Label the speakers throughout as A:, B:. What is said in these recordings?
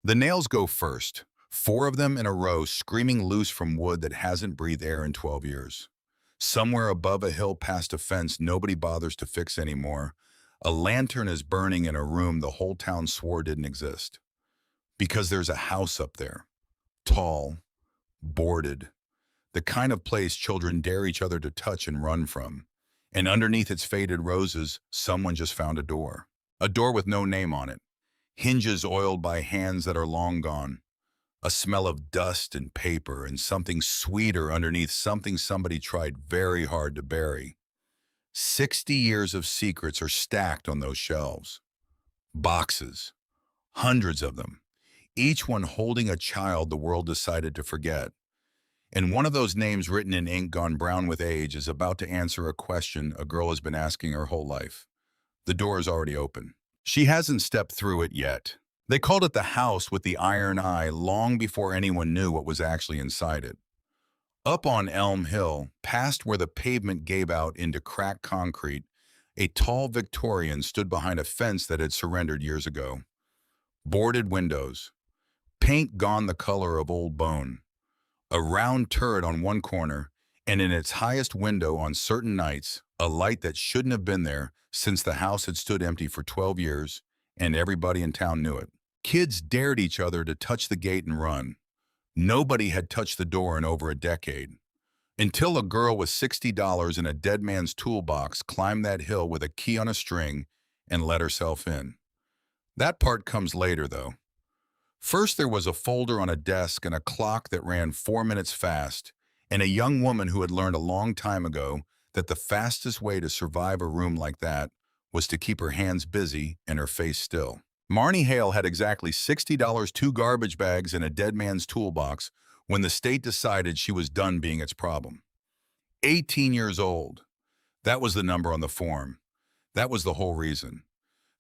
A: The nails go first, four of them in a row screaming loose from wood that hasn't breathed air in 12 years. Somewhere above a hill past a fence nobody bothers to fix anymore, a lantern is burning in a room the whole town swore didn't exist. Because there's a house up there, tall, boarded, the kind of place children dare each other to touch and run from. And underneath its faded roses, someone just found a door. A door with no name on it, hinges oiled by hands that are long gone, a smell of dust and paper and something sweeter underneath something somebody tried very hard to bury. 60 years of secrets are stacked on those shelves. Boxes, hundreds of them, each one holding a child the world decided to forget. And one of those names written in ink gone brown with age is about to answer a question a girl has been asking her whole life. The door is already open. She hasn't stepped through it yet. They called it the house with the iron eye long before anyone knew what was actually inside it. Up on Elm Hill, past where the pavement gave out into cracked concrete, a tall Victorian stood behind a fence that had surrendered years ago. Boarded windows, paint gone the color of old bone, a round turret on one corner, and in its highest window on certain nights, a light that shouldn't have been there since the house had stood empty for 12 years, and everybody in town knew it. Kids dared each other to touch the gate and run. Nobody had touched the door in over a decade. Until a girl with $60 in a dead man's toolbox climbed that hill with a key on a string and let herself in. That part comes later, though. First, there was a folder on a desk and a clock that ran 4 minutes fast, and a young woman who had learned a long time ago that the fastest way to survive a room like that was to keep her hands busy and her face still. Marnie Hale had exactly $60, 2 garbage bags, and a dead man's toolbox when the state decided she was done being its problem. 18 years old. That was the number on the form. That was the whole reason.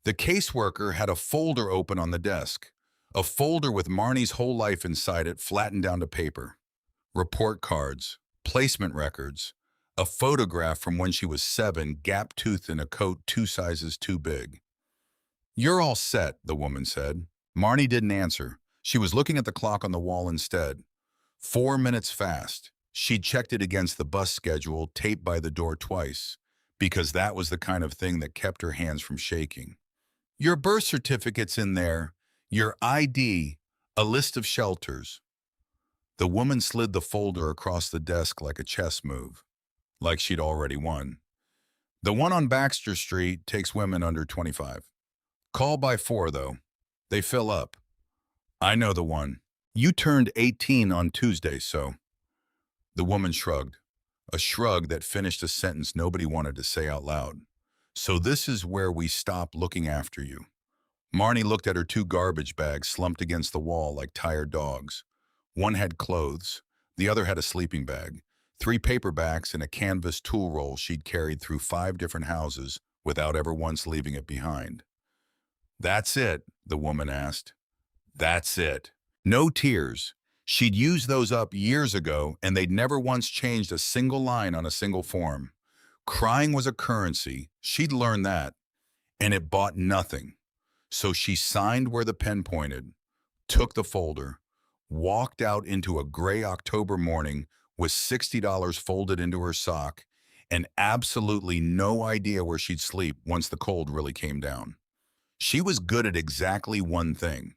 A: The caseworker had a folder open on the desk, a folder with Marnie's whole life inside it flattened down to paper. Report cards, placement records, a photograph from when she was 7, gap-toothed in a coat 2 sizes too big. "You're all set," the woman said. Marnie didn't answer. She was looking at the clock on the wall instead. 4 minutes fast. She'd checked it against the bus schedule taped by the door twice, because that was the kind of thing that kept her hands from shaking. "Your birth certificate's in there, your ID, a list of shelters." The woman slid the folder across the desk like a chess move, like she'd already won. "The one on Baxter Street takes women under 25. Call by 4, though. They fill up." "I know the one. You turned 18 on Tuesday, so." The woman shrugged, a shrug that finished a sentence nobody wanted to say out loud. "So this is where we stop looking after you." Marnie looked at her 2 garbage bags slumped against the wall like tired dogs. One had clothes, the other had a sleeping bag, 3 paperbacks, and a canvas tool roll she'd carried through 5 different houses without ever once leaving it behind. "That's it?" the woman asked. "That's it." No tears. She'd used those up years ago, and they'd never once changed a single line on a single form. Crying was a currency. She'd learned that. And it bought nothing. So she signed where the pen pointed, took the folder, walked out into a gray October morning with $60 folded into her sock, and absolutely no idea where she'd sleep once the cold really came down. She was good at exactly one thing.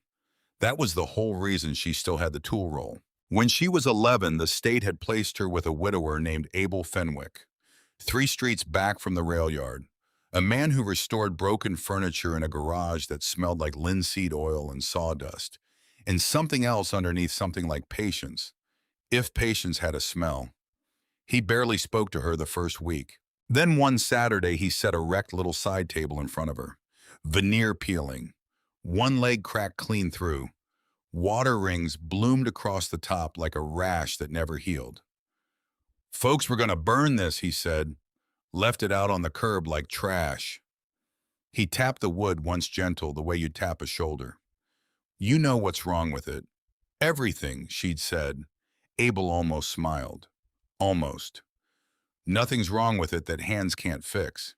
A: That was the whole reason she still had the tool roll. When she was 11, the state had placed her with a widower named Abel Fenwick, 3 streets back from the rail yard, a man who restored broken furniture in a garage that smelled like linseed oil and sawdust, and something else underneath something like patience, if patience had a smell. He barely spoke to her the first week. Then one Saturday he set a wrecked little side table in front of her, veneer peeling, one leg cracked clean through. Water rings bloomed across the top like a rash that never healed. "Folks were gonna burn this," he said. "Left it out on the curb like trash." He tapped the wood once gentle, the way you tap a shoulder. "You know what's wrong with it." "Everything," she'd said. Abel almost smiled. Almost. "Nothing's wrong with it that hands can't fix."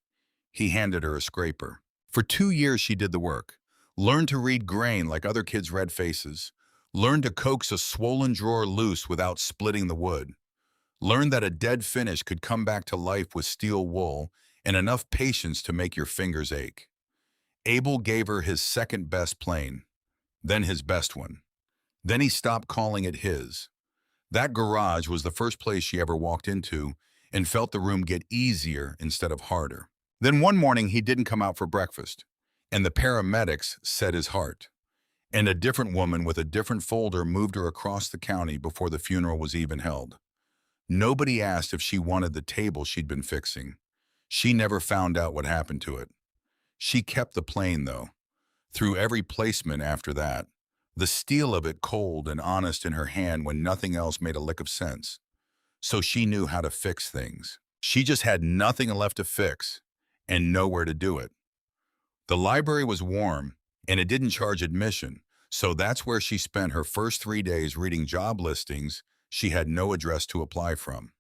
A: He handed her a scraper. For 2 years she did the work. Learn to read grain like other kids read faces. Learn to coax a swollen drawer loose without splitting the wood. Learn that a dead finish could come back to life with steel wool and enough patience to make your fingers ache. Abel gave her his second best plane, then his best one. Then he stopped calling it his. That garage was the first place she ever walked into and felt the room get easier instead of harder. Then one morning he didn't come out for breakfast, and the paramedics set his heart. And a different woman with a different folder moved her across the county before the funeral was even held. Nobody asked if she wanted the table she'd been fixing. She never found out what happened to it. She kept the plane, though, through every placement after that, the steel of it cold and honest in her hand when nothing else made a lick of sense. So she knew how to fix things. She just had nothing left to fix and nowhere to do it. The library was warm, and it didn't charge admission, so that's where she spent her first 3 days reading job listings she had no address to apply from.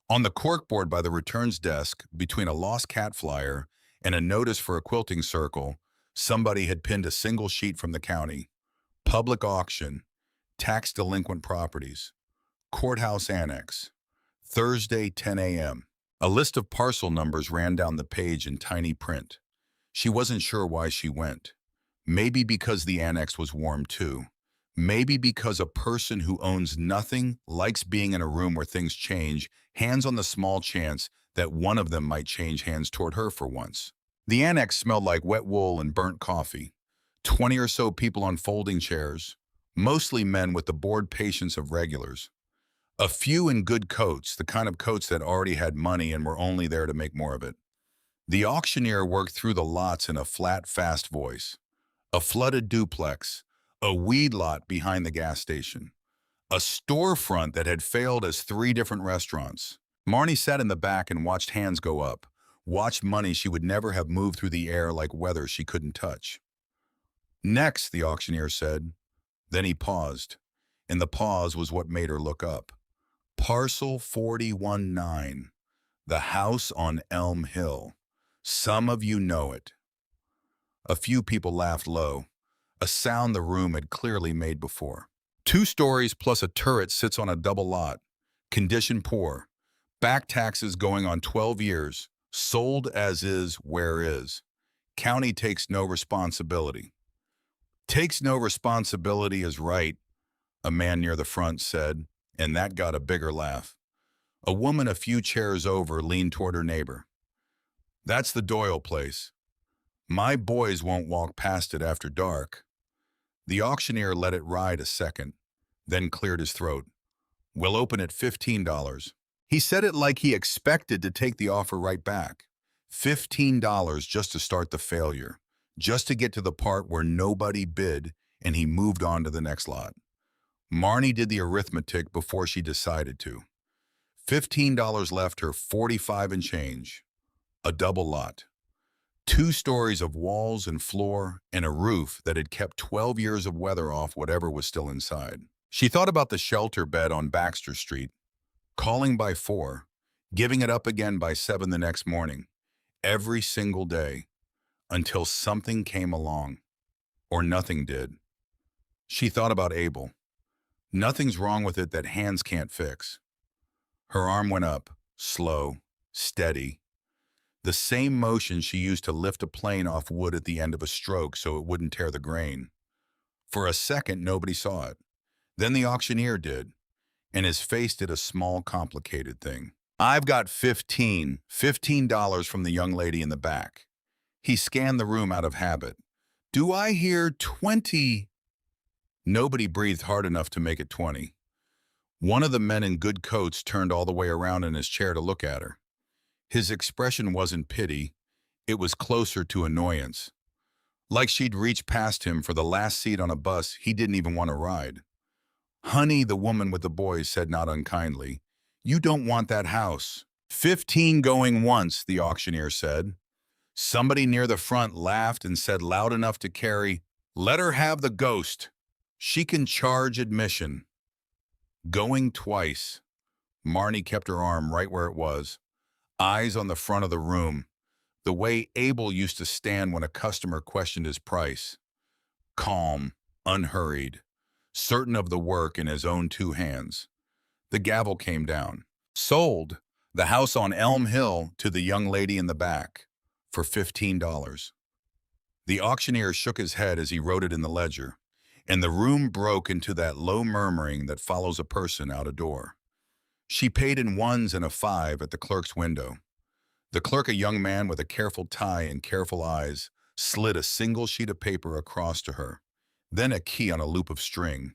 A: On the corkboard by the returns desk, between a lost cat flyer and a notice for a quilting circle, somebody had pinned a single sheet from the county. Public auction, tax delinquent properties, courthouse annex, Thursday 10 a.m. A list of parcel numbers ran down the page in tiny print. She wasn't sure why she went. Maybe because the annex was warm too. Maybe because a person who owns nothing likes being in a room where things change, hands on the small chance that one of them might change hands toward her for once. The annex smelled like wet wool and burnt coffee. 20 or so people on folding chairs, mostly men with the bored patience of regulars. A few in good coats, the kind of coats that already had money and were only there to make more of it. The auctioneer worked through the lots in a flat, fast voice. A flooded duplex, a weed lot behind the gas station, a storefront that had failed as 3 different restaurants. Marnie sat in the back and watched hands go up, watched money she would never have moved through the air like weather she couldn't touch. Next, the auctioneer said. Then he paused, and the pause was what made her look up. Parcel 41-9, the house on Elm Hill. Some of you know it. A few people laughed low, a sound the room had clearly made before. 2 stories plus a turret sits on a double lot. Condition poor. Back taxes going on 12 years. Sold as is, where is. County takes no responsibility. Takes no responsibility is right, a man near the front said, and that got a bigger laugh. A woman a few chairs over leaned toward her neighbor. That's the Doyle place. My boys won't walk past it after dark. The auctioneer let it ride a second, then cleared his throat. We'll open at $15. He said it like he expected to take the offer right back. $15 just to start the failure, just to get to the part where nobody bid and he moved on to the next lot. Marnie did the arithmetic before she decided to. $15 left her 45 and change. A double lot. 2 stories of walls and floor and a roof that had kept 12 years of weather off whatever was still inside. She thought about the shelter bed on Baxter Street, calling by 4, giving it up again by 7 the next morning, every single day, until something came along, or nothing did. She thought about Abel. Nothing's wrong with it that hands can't fix. Her arm went up, slow, steady. The same motion she used to lift a plane off wood at the end of a stroke so it wouldn't tear the grain. For a second, nobody saw it. Then the auctioneer did, and his face did a small, complicated thing. I've got $15 from the young lady in the back. He scanned the room out of habit. Do I hear 20? Nobody breathed hard enough to make it 20. One of the men in good coats turned all the way around in his chair to look at her. His expression wasn't pity, it was closer to annoyance. Like she'd reached past him for the last seat on a bus he didn't even want to ride. Honey, the woman with the boys said not unkindly, you don't want that house. 15 going once, the auctioneer said. Somebody near the front laughed and said loud enough to carry, let her have the ghost. She can charge admission. Going twice. Marnie kept her arm right where it was, eyes on the front of the room, the way Abel used to stand when a customer questioned his price. calm, unhurried, certain of the work in his own two hands. The gavel came down. Sold the house on Elm Hill to the young lady in the back for $15. The auctioneer shook his head as he wrote it in the ledger, and the room broke into that low murmuring that follows a person out a door. She paid in ones and a five at the clerk's window. The clerk, a young man with a careful tie and careful eyes, slid a single sheet of paper across to her, then a key on a loop of string,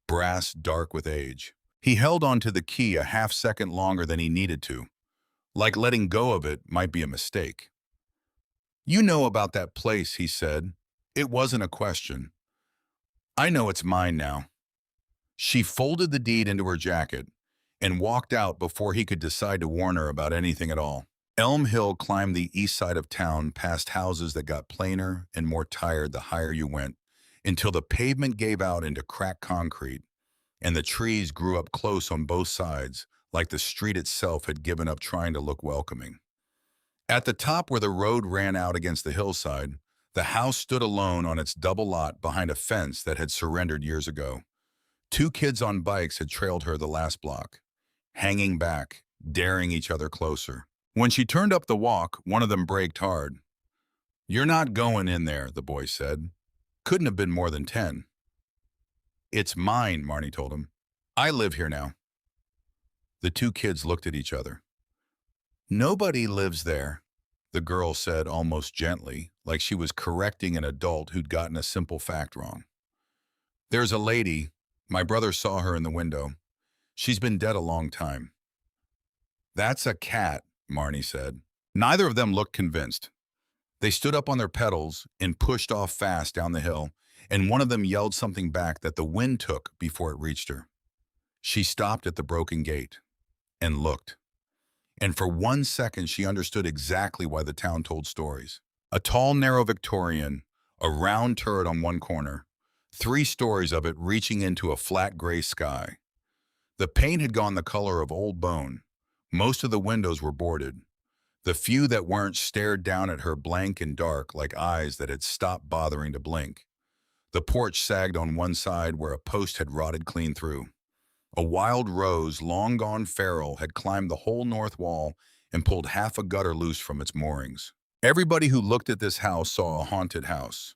A: brass dark with age. He held onto the key a half-second longer than he needed to, like letting go of it might be a mistake. "You know about that place," he said. It wasn't a question. "I know it's mine now." She folded the deed into her jacket and walked out before he could decide to warn her about anything at all. Elm Hill climbed the east side of town past houses that got plainer and more tired the higher you went, until the pavement gave out into cracked concrete, and the trees grew up close on both sides, like the street itself had given up trying to look welcoming. At the top where the road ran out against the hillside, the house stood alone on its double lot behind a fence that had surrendered years ago. Two kids on bikes had trailed her the last block, hanging back, daring each other closer. When she turned up the walk, one of them braked hard. "You're not going in there," the boy said. Couldn't have been more than 10. "It's mine," Marnie told him. "I live here now." The two kids looked at each other. "Nobody lives there," the girl said almost gently, like she was correcting an adult who'd gotten a simple fact wrong. "There's a lady. My brother saw her in the window. She's been dead a long time." "That's a cat," Marnie said. Neither of them looked convinced. They stood up on their pedals and pushed off fast down the hill, and one of them yelled something back that the wind took before it reached her. She stopped at the broken gate and looked. And for 1 second, she understood exactly why the town told stories. A tall, narrow Victorian, a round turret on one corner, 3 stories of it reaching into a flat gray sky. The paint had gone the color of old bone. Most of the windows were boarded. The few that weren't stared down at her blank and dark like eyes that had stopped bothering to blink. The porch sagged on one side where a post had rotted clean through. A wild rose, long gone feral, had climbed the whole north wall and pulled half a gutter loose from its moorings. Everybody who looked at this house saw a haunted house.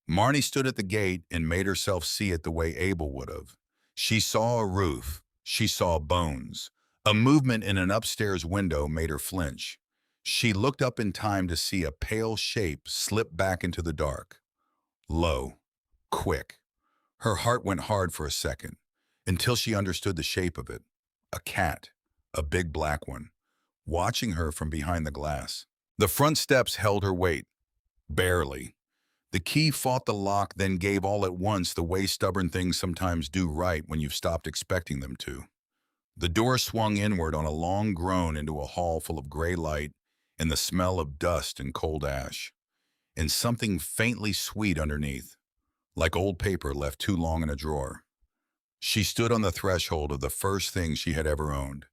A: Marnie stood at the gate and made herself see it the way Abel would have. She saw a roof. She saw bones. A movement in an upstairs window made her flinch. She looked up in time to see a pale shape slip back into the dark. Low. Quick. Her heart went hard for a second, until she understood the shape of it. A cat. A big black one. Watching her from behind the glass. The front steps held her weight. Barely. The key fought the lock, then gave all at once the way stubborn things sometimes do right when you've stopped expecting them to. The door swung inward on a long groan into a hall full of gray light and the smell of dust and cold ash, and something faintly sweet underneath, like old paper left too long in a drawer. She stood on the threshold of the first thing she had ever owned,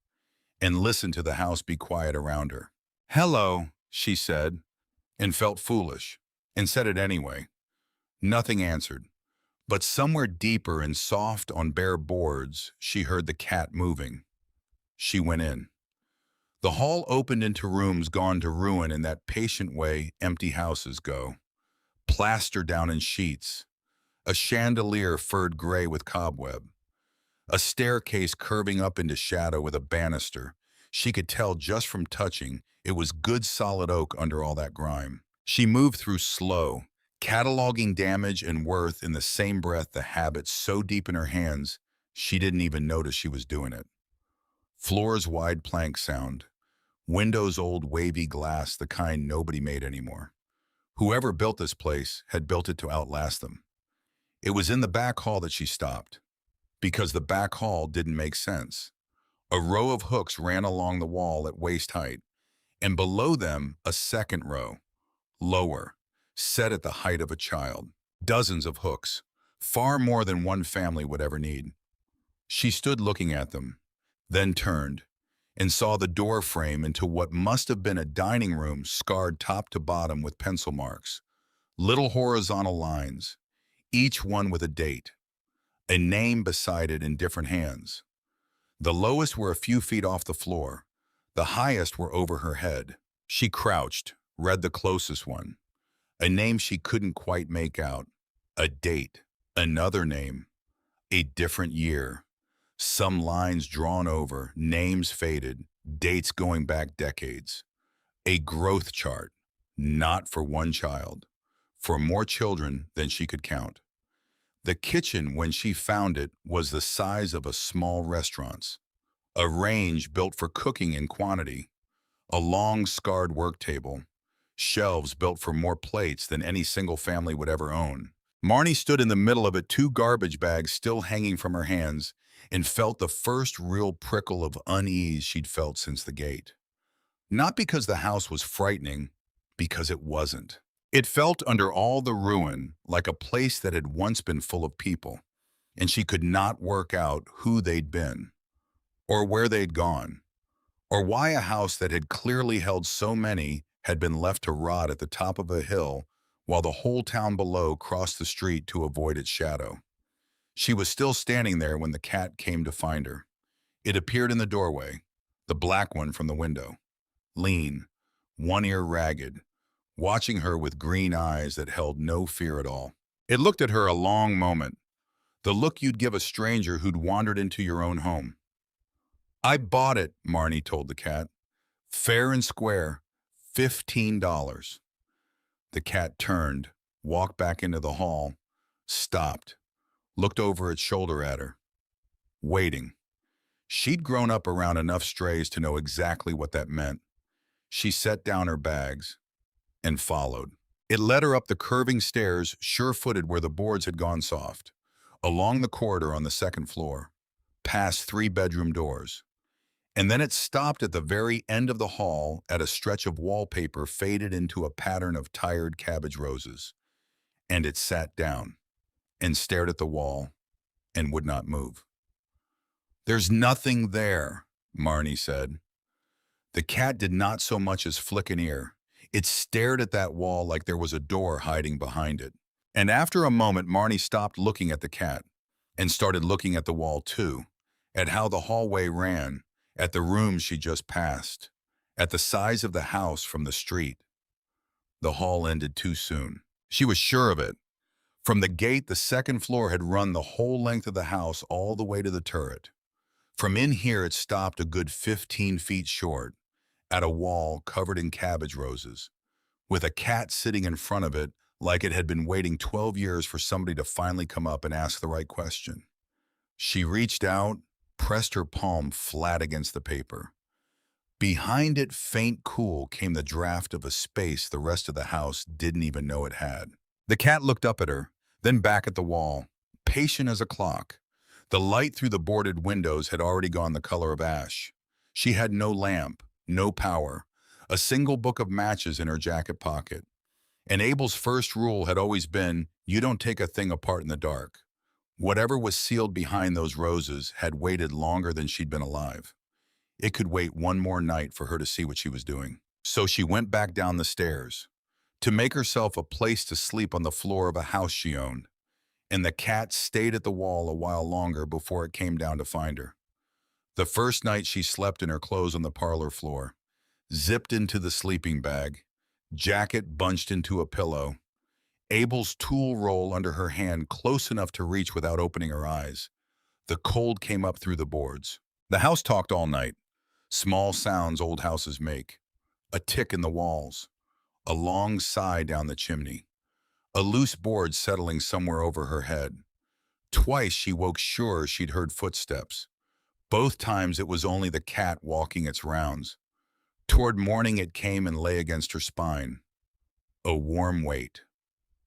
A: and listened to the house be quiet around her. "Hello," she said, and felt foolish, and said it anyway. Nothing answered, but somewhere deeper and soft on bare boards, she heard the cat moving. She went in. The hall opened into rooms gone to ruin in that patient way empty houses go. Plaster down in sheets. A chandelier furred gray with cobweb. A staircase curving up into shadow with a banister. She could tell just from touching it was good solid oak under all that grime. She moved through slow, cataloging damage and worth in the same breath, the habit so deep in her hands she didn't even notice she was doing it. Floors wide plank sound. Windows old wavy glass, the kind nobody made anymore. Whoever built this place had built it to outlast them. It was in the back hall that she stopped, because the back hall didn't make sense. A row of hooks ran along the wall at waist height, and below them a second row, lower, set at the height of a child. Dozens of hooks, far more than one family would ever need. She stood looking at them, then turned, and saw the door frame into what must have been a dining room scarred top to bottom with pencil marks, little horizontal lines. each one with a date, a name beside it in different hands. The lowest were a few feet off the floor. The highest were over her head. She crouched, read the closest one. A name she couldn't quite make out. A date. Another name. A different year. Some lines drawn over, names faded, dates going back decades. A growth chart. Not for one child. For more children than she could count. The kitchen, when she found it, was the size of a small restaurant's. A range built for cooking in quantity. A long, scarred work table. Shelves built for more plates than any single family would ever own. Marnie stood in the middle of it, two garbage bags still hanging from her hands, and felt the first real prickle of unease she'd felt since the gate. Not because the house was frightening, because it wasn't. It felt under all the ruin like a place that had once been full of people, and she could not work out who they'd been, or where they'd gone, or why a house that had clearly held so many had been left to rot at the top of a hill while the whole town below crossed the street to avoid its shadow. She was still standing there when the cat came to find her. It appeared in the doorway, the black one from the window, lean, one ear ragged, watching her with green eyes that held no fear at all. It looked at her a long moment, the look you'd give a stranger who'd wandered into your own home. "I bought it," Marnie told the cat. "Fair and square, $15. The cat turned, walked back into the hall, stopped, looked over its shoulder at her. Waiting. She'd grown up around enough strays to know exactly what that meant. She set down her bags and followed. It led her up the curving stairs, sure-footed where the boards had gone soft, along the corridor on the second floor, past 3 bedroom doors. And then it stopped at the very end of the hall at a stretch of wallpaper faded into a pattern of tired cabbage roses. And it sat down and stared at the wall and would not move. "There's nothing there," Marnie said. The cat did not so much as flick an ear. It stared at that wall like there was a door hiding behind it. And after a moment, Marnie stopped looking at the cat and started looking at the wall too, at how the hallway ran, at the rooms she just passed, at the size of the house from the street. The hall ended too soon. She was sure of it. From the gate, the second floor had run the whole length of the house all the way to the turret. From in here, it stopped a good 15 feet short, at a wall covered in cabbage roses, with a cat sitting in front of it like it had been waiting 12 years for somebody to finally come up and ask the right question. She reached out, pressed her palm flat against the paper. Behind it, faint cool, came the draft of a space the rest of the house didn't even know it had. The cat looked up at her, then back at the wall, patient as a clock. The light through the boarded windows had already gone the color of ash. She had no lamp, no power, a single book of matches in her jacket pocket. And Abel's first rule had always been, you don't take a thing apart in the dark. Whatever was sealed behind those roses had waited longer than she'd been alive. It could wait one more night for her to see what she was doing. So she went back down the stairs, to make herself a place to sleep on the floor of a house she owned. And the cat stayed at the wall a while longer before it came down to find her. The first night she slept in her clothes on the parlor floor, zipped into the sleeping bag, jacket bunched into a pillow, Abel's tool roll under her hand close enough to reach without opening her eyes. The cold came up through the boards. The house talked all night. Small sounds old houses make. A tick in the walls. A long sigh down the chimney. A loose board settling somewhere over her head. Twice she woke sure she'd heard footsteps. Both times it was only the cat walking its rounds. Toward morning it came and lay against her spine. A warm weight.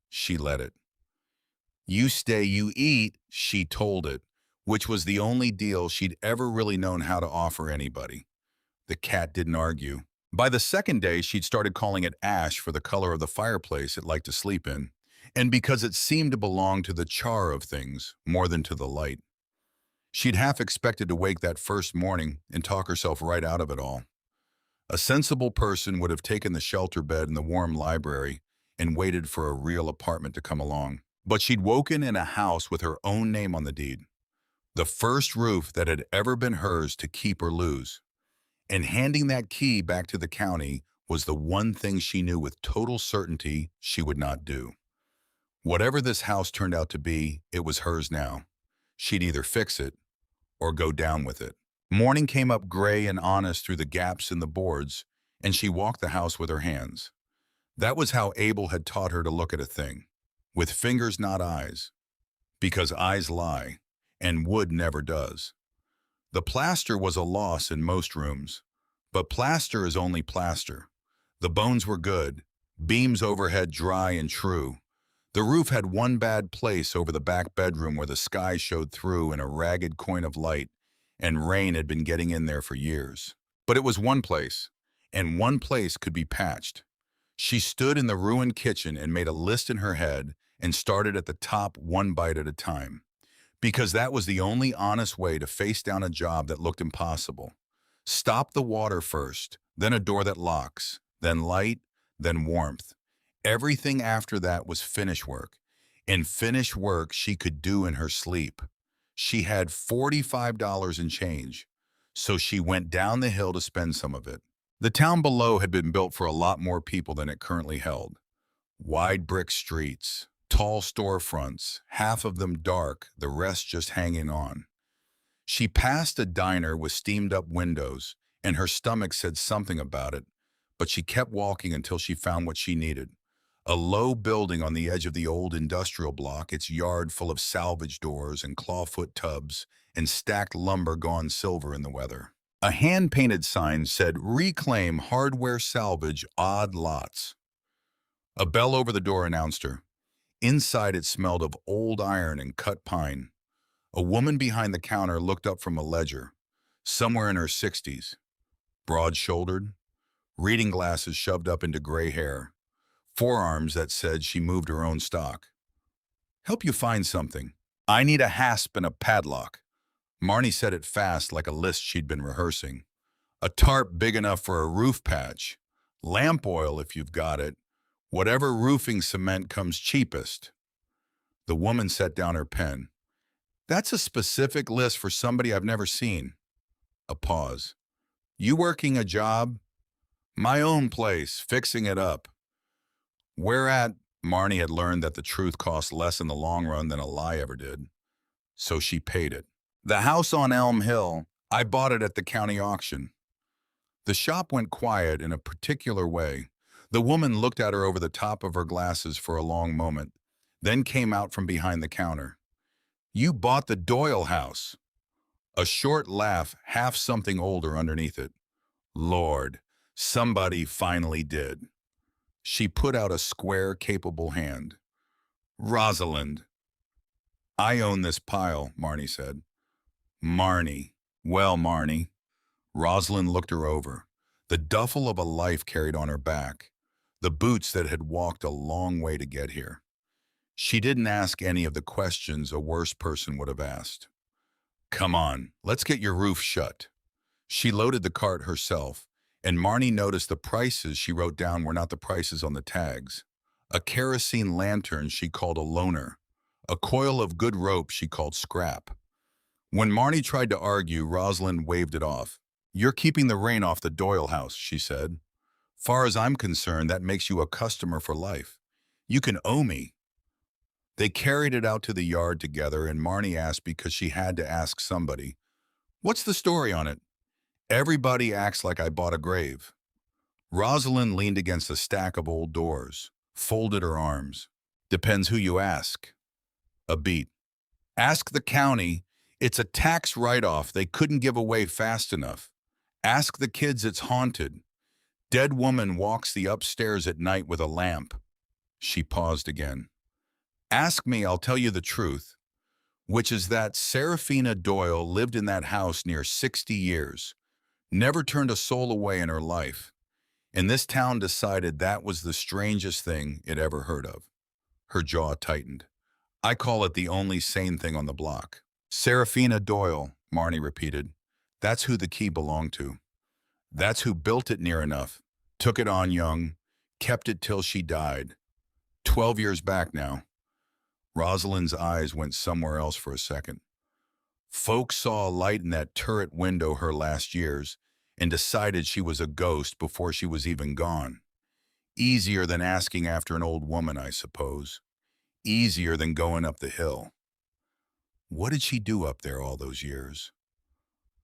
A: She let it. "You stay, you eat," she told it, which was the only deal she'd ever really known how to offer anybody. The cat didn't argue. By the second day, she'd started calling it ash for the color of the fireplace it liked to sleep in, and because it seemed to belong to the char of things more than to the light. She'd half expected to wake that first morning and talk herself right out of it all. A sensible person would have taken the shelter bed in the warm library and waited for a real apartment to come along. But she'd woken in a house with her own name on the deed, the first roof that had ever been hers to keep or lose. And handing that key back to the county was the one thing she knew with total certainty she would not do. Whatever this house turned out to be, it was hers now. She'd either fix it or go down with it. Morning came up gray and honest through the gaps in the boards, and she walked the house with her hands. That was how Abel had taught her to look at a thing, with fingers not eyes, because eyes lie, and wood never does. The plaster was a loss in most rooms, but plaster is only plaster. The bones were good, beams overhead dry and true. The roof had one bad place over the back bedroom where the sky showed through in a ragged coin of light, and rain had been getting in there for years. But it was one place, and one place could be patched. She stood in the ruined kitchen and made a list in her head and started at the top one bite at a time, because that was the only honest way to face down a job that looked impossible. Stop the water first, then a door that locks, then light, then warmth. Everything after that was finish work, and finish work she could do in her sleep. She had $45 in change, so she went down the hill to spend some of it. The town below had been built for a lot more people than it currently held. Wide brick streets, tall storefronts, half of them dark, the rest just hanging on. She passed a diner with steamed-up windows, and her stomach said something about it, but she kept walking until she found what she needed. A low building on the edge of the old industrial block, its yard full of salvage doors and clawfoot tubs and stacked lumber gone silver in the weather. A hand-painted sign said, "Reclaim Hardware Salvage Odd Lots." A bell over the door announced her. Inside it smelled of old iron and cut pine. A woman behind the counter looked up from a ledger, somewhere in her 60s, broad-shouldered, reading glasses shoved up into gray hair, forearms that said she moved her own stock. "Help you find something. I need a hasp and a padlock." Marnie said it fast like a list she'd been rehearsing. "A tarp big enough for a roof patch. Lamp oil if you've got it. Whatever roofing cement comes cheapest." The woman set down her pen. "That's a specific list for somebody I've never seen." A pause. "You working a job?" "My own place, fixing it up." Whereat, Marnie had learned that the truth cost less in the long run than a lie ever did. So she paid it. "The house on Elm Hill, I bought it at the county auction." The shop went quiet in a particular way. The woman looked at her over the top of her glasses for a long moment, then came out from behind the counter. "You bought the Doyle house." A short laugh, half something older underneath it. "Lord, somebody finally did." She put out a square, capable hand. "Rosalind." "I own this pile," Marnie said. "Marnie. Well, Marnie." Rosalind looked her over. The duffel of a life carried on her back, the boots that had walked a long way to get here. She didn't ask any of the questions a worse person would have asked. "Come on, let's get your roof shut." She loaded the cart herself, and Marnie noticed the prices she wrote down were not the prices on the tags. A kerosene lantern she called a loaner. A coil of good rope she called scrap. When Marnie tried to argue, Rosalind waved it off. "You're keeping the rain off the Doyle house," she said. "Far as I'm concerned, that makes you a customer for life. You can owe me." They carried it out to the yard together, and Marnie asked because she had to ask somebody, "What's the story on it?" "Everybody acts like I bought a grave." Rosalind leaned against a stack of old doors, folded her arms. "Depends who you ask." A beat. "Ask the county. It's a tax write-off they couldn't give away fast enough. Ask the kids it's haunted. Dead woman walks the upstairs at night with a lamp." She paused again. "Ask me, I'll tell you the truth, which is that Seraphina Doyle lived in that house near 60 years, never turned a soul away in her life, and this town decided that was the strangest thing it ever heard of." Her jaw tightened. "I call it the only sane thing on the block." "Seraphina Doyle," Marnie repeated. "That's who the key belonged to. That's who built it near enough, took it on young, kept it till she died. 12 years back now. Rosalind's eyes went somewhere else for a second. Folks saw a light in that turret window her last years and decided she was a ghost before she was even gone. Easier than asking after an old woman, I suppose. Easier than going up the hill. What did she do up there all those years?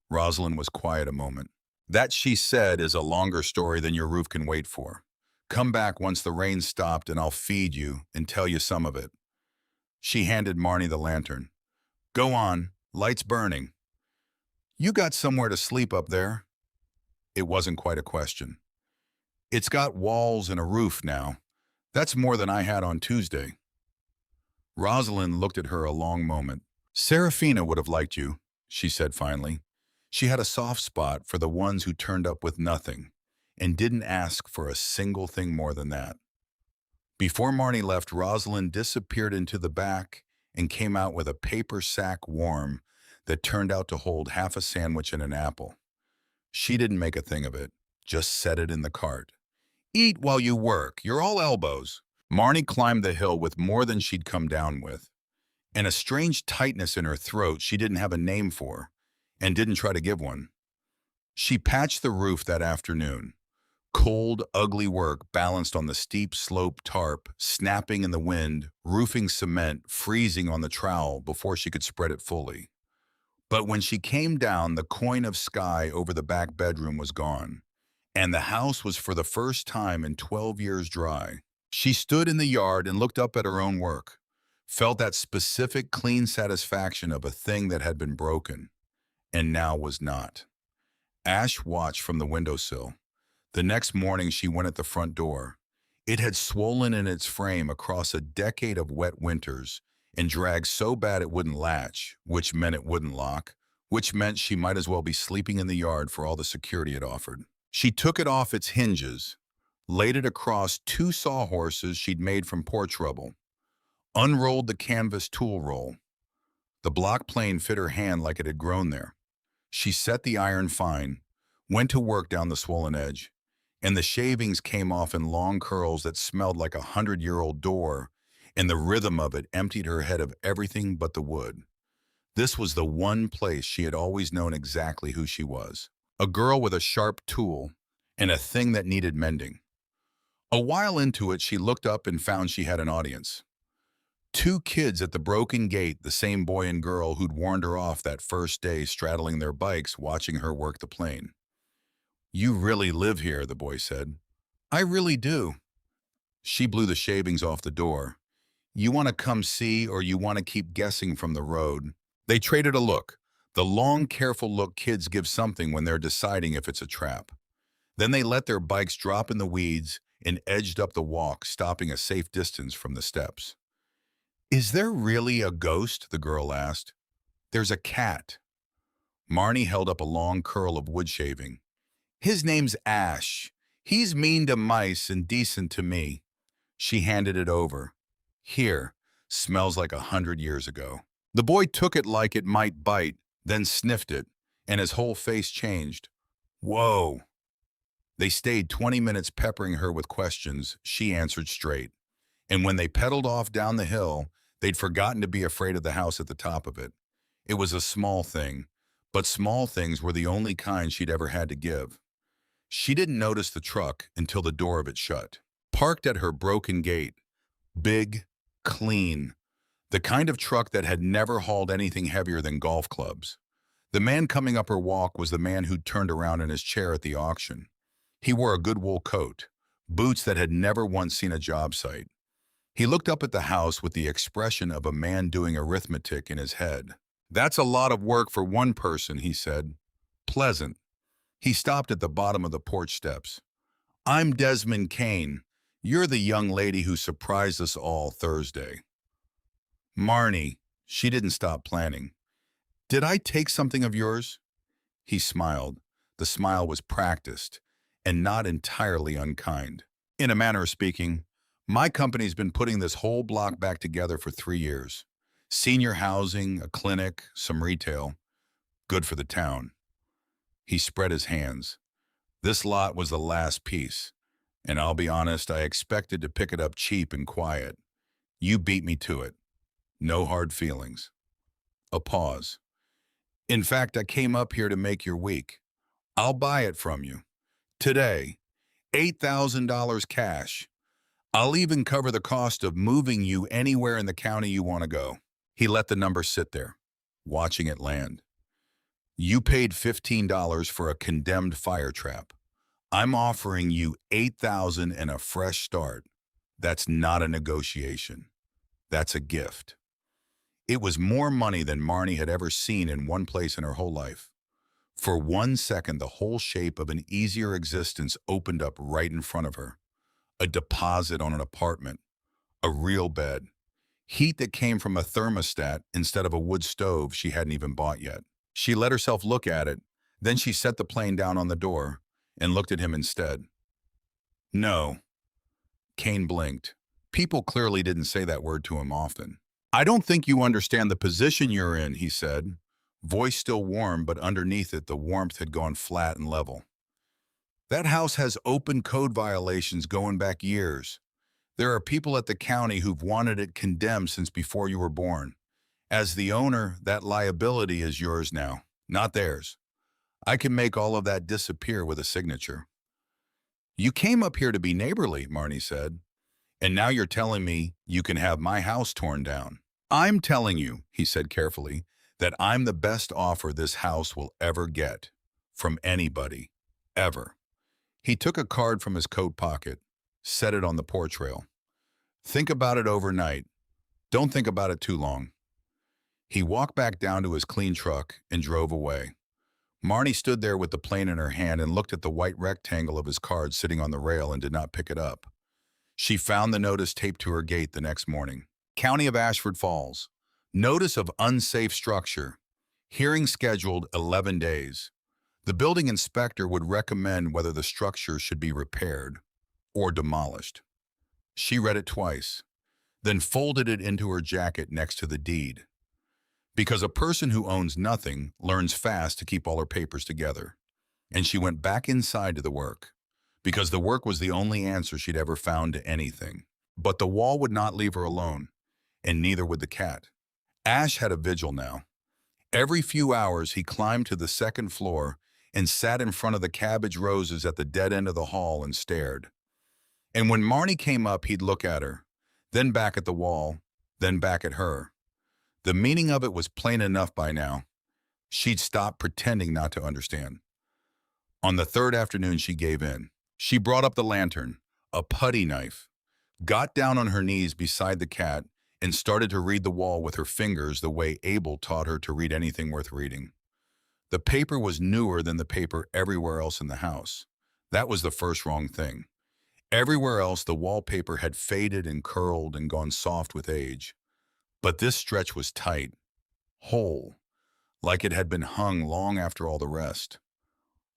A: Rosalind was quiet a moment. That, she said, is a longer story than your roof can wait for. Come back once the rain stopped and I'll feed you and tell you some of it. She handed Marnie the lantern. Go on, light's burning. You got somewhere to sleep up there? It wasn't quite a question. It's got walls and a roof now. That's more than I had on Tuesday. Rosalind looked at her a long moment. Serafina would have liked you, she said finally. She had a soft spot for the ones who turned up with nothing and didn't ask for a single thing more than that. Before Marnie left, Rosalind disappeared into the back and came out with a paper sack warm that turned out to hold half a sandwich and an apple. She didn't make a thing of it, just set it in the cart. Eat while you work, you're all elbows. Marnie climbed the hill with more than she'd come down with, and a strange tightness in her throat she didn't have a name for, and didn't try to give one. She patched the roof that afternoon. Cold, ugly work balanced on the steep slope tarp, snapping in the wind, roofing cement, freezing on the trowel before she could spread it fully. But when she came down, the coin of sky over the back bedroom was gone, and the house was for the first time in 12 years dry. She stood in the yard and looked up at her own work, felt that specific clean satisfaction of a thing that had been broken, and now was not. Ash watched from the windowsill. The next morning she went at the front door. It had swollen in its frame across a decade of wet winters and dragged so bad it wouldn't latch, which meant it wouldn't lock, which meant she might as well be sleeping in the yard for all the security it offered. She took it off its hinges, laid it across 2 sawhorses she'd made from porch rubble, unrolled the canvas tool roll. The block plane fit her hand like it had grown there. She set the iron fine, went to work down the swollen edge, and the shavings came off in long curls that smelled like a 100-year-old door, and the rhythm of it emptied her head of everything but the wood. This was the one place she had always known exactly who she was. A girl with a sharp tool and a thing that needed mending. A while into it, she looked up and found she had an audience. 2 kids at the broken gate, the same boy and girl who'd warned her off that first day straddling their bikes watching her work the plane. You really live here, the boy said. I really do. She blew the shavings off the door. You want to come see or you want to keep guessing from the road? They traded a look. The long, careful look kids give something when they're deciding if it's a trap. Then they let their bikes drop in the weeds and edged up the walk, stopping a safe distance from the steps. Is there really a ghost? The girl asked. There's a cat. Marnie held up a long curl of wood shaving. His name's Ash. He's mean to mice and decent to me. She handed it over. Here, smells like 100 years ago. The boy took it like it might bite, then sniffed it, and his whole face changed. Whoa. They stayed 20 minutes peppering her with questions. She answered straight. And when they pedaled off down the hill, they'd forgotten to be afraid of the house at the top of it. It was a small thing, but small things were the only kind she'd ever had to give. She didn't notice the truck until the door of it shut. Parked at her broken gate. Big, clean. The kind of truck that had never hauled anything heavier than golf clubs. The man coming up her walk was the man who'd turned around in his chair at the auction. He wore a good wool coat, boots that had never once seen a job site. He looked up at the house with the expression of a man doing arithmetic in his head. That's a lot of work for one person, he said. Pleasant. He stopped at the bottom of the porch steps. I'm Desmond Kane. You're the young lady who surprised us all Thursday. Marnie. She didn't stop planning. Did I take something of yours? He smiled. The smile was practiced and not entirely unkind. In a manner of speaking, my company's been putting this whole block back together for 3 years. Senior housing, a clinic, some retail. Good for the town. He spread his hands. This lot was the last piece, and I'll be honest, I expected to pick it up cheap and quiet. You beat me to it. No hard feelings. A pause. In fact, I came up here to make your week. I'll buy it from you. Today, $8,000 cash. I'll even cover the cost of moving you anywhere in the county you want to go. He let the number sit there, watching it land. You paid $15 for a condemned fire trap. I'm offering you $8,000 and a fresh start. That's not a negotiation. That's a gift. It was more money than Marnie had ever seen in one place in her whole life. For 1 second, the whole shape of an easier existence opened up right in front of her. A deposit on an apartment, a real bed, heat that came from a thermostat instead of a wood stove she hadn't even bought yet. She let herself look at it, then she set the plane down on the door and looked at him instead. No. Kane blinked. People clearly didn't say that word to him often. I don't think you understand the position you're in, he said. Voice still warm, but underneath it the warmth had gone flat and level. That house has open code violations going back years. There are people at the county who've wanted it condemned since before you were born. As the owner, that liability is yours now, not theirs. I can make all of that disappear with a signature. You came up here to be neighborly, Marnie said, and now you're telling me you can have my house torn down. I'm telling you, he said carefully, that I'm the best offer this house will ever get. From anybody. Ever. He took a card from his coat pocket, set it on the porch rail. Think about it overnight. Don't think about it too long. He walked back down to his clean truck and drove away. Marnie stood there with the plane in her hand and looked at the white rectangle of his card sitting on the rail and did not pick it up. She found the notice taped to her gate the next morning. County of Ashford Falls. Notice of unsafe structure. Hearing scheduled 11 days. The building inspector would recommend whether the structure should be repaired or demolished. She read it twice, then folded it into her jacket next to the deed. Because a person who owns nothing learns fast to keep all her papers together. And she went back inside to the work, because the work was the only answer she'd ever found to anything. But the wall would not leave her alone, and neither would the cat. Ash had a vigil now. Every few hours he climbed to the second floor and sat in front of the cabbage roses at the dead end of the hall and stared. And when Marnie came up, he'd look at her, then back at the wall, then back at her. The meaning of it was plain enough by now. She'd stopped pretending not to understand. On the third afternoon, she gave in. She brought up the lantern, a putty knife, got down on her knees beside the cat, and started to read the wall with her fingers the way Abel taught her to read anything worth reading. The paper was newer than the paper everywhere else in the house. That was the first wrong thing. Everywhere else, the wallpaper had faded and curled and gone soft with age. But this stretch was tight, whole, like it had been hung long after all the rest.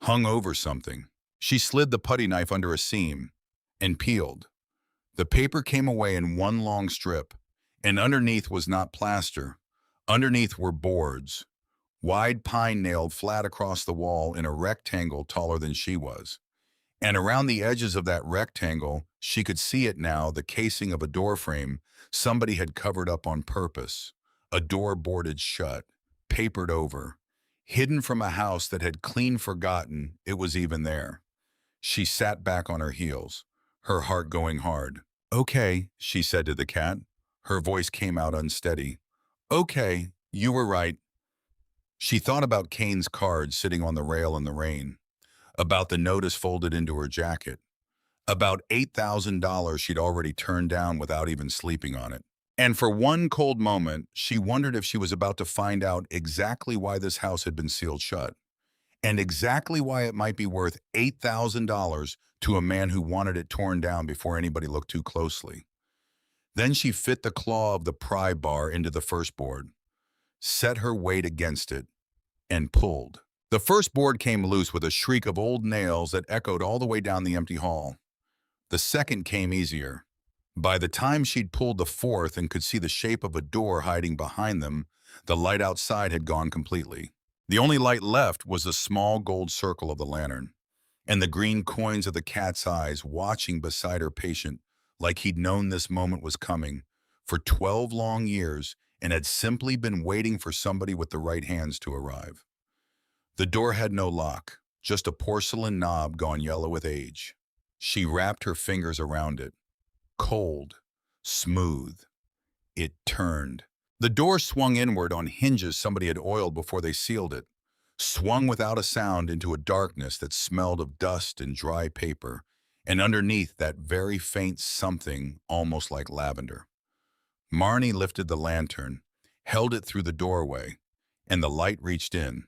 A: Hung over something. She slid the putty knife under a seam and peeled. The paper came away in one long strip, and underneath was not plaster. Underneath were boards, wide pine nailed flat across the wall in a rectangle taller than she was. And around the edges of that rectangle, she could see it now, the casing of a door frame somebody had covered up on purpose, a door boarded shut, papered over, hidden from a house that had clean forgotten it was even there. She sat back on her heels, her heart going hard. Okay, she said to the cat. Her voice came out unsteady. Okay, you were right. She thought about Kane's card sitting on the rail in the rain, about the notice folded into her jacket, about $8,000 she'd already turned down without even sleeping on it. And for one cold moment, she wondered if she was about to find out exactly why this house had been sealed shut, and exactly why it might be worth $8,000 to a man who wanted it torn down before anybody looked too closely. Then she fit the claw of the pry bar into the first board, set her weight against it, and pulled. The first board came loose with a shriek of old nails that echoed all the way down the empty hall. The second came easier. By the time she'd pulled the fourth and could see the shape of a door hiding behind them, the light outside had gone completely. The only light left was the small gold circle of the lantern, and the green coins of the cat's eyes watching beside her patient like he'd known this moment was coming for 12 long years and had simply been waiting for somebody with the right hands to arrive. The door had no lock, just a porcelain knob gone yellow with age. She wrapped her fingers around it. Cold, smooth. It turned. The door swung inward on hinges somebody had oiled before they sealed it, swung without a sound into a darkness that smelled of dust and dry paper, and underneath that very faint something almost like lavender. Marnie lifted the lantern, held it through the doorway, and the light reached in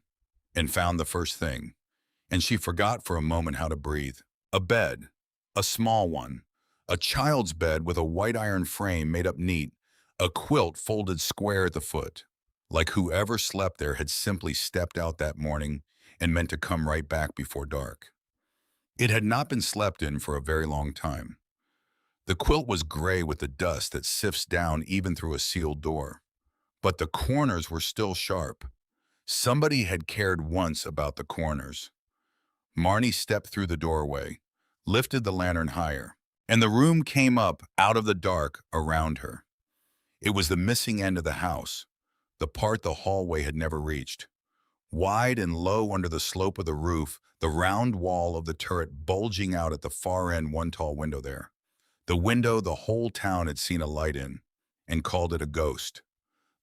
A: and found the first thing, and she forgot for a moment how to breathe. A bed, a small one, a child's bed with a white iron frame made up neat, a quilt folded square at the foot, like whoever slept there had simply stepped out that morning and meant to come right back before dark. It had not been slept in for a very long time. The quilt was gray with the dust that sifts down even through a sealed door, but the corners were still sharp. Somebody had cared once about the corners. Marnie stepped through the doorway, lifted the lantern higher, and the room came up out of the dark around her. It was the missing end of the house, the part the hallway had never reached. Wide and low under the slope of the roof, the round wall of the turret bulging out at the far end, one tall window there. The window the whole town had seen a light in, and called it a ghost.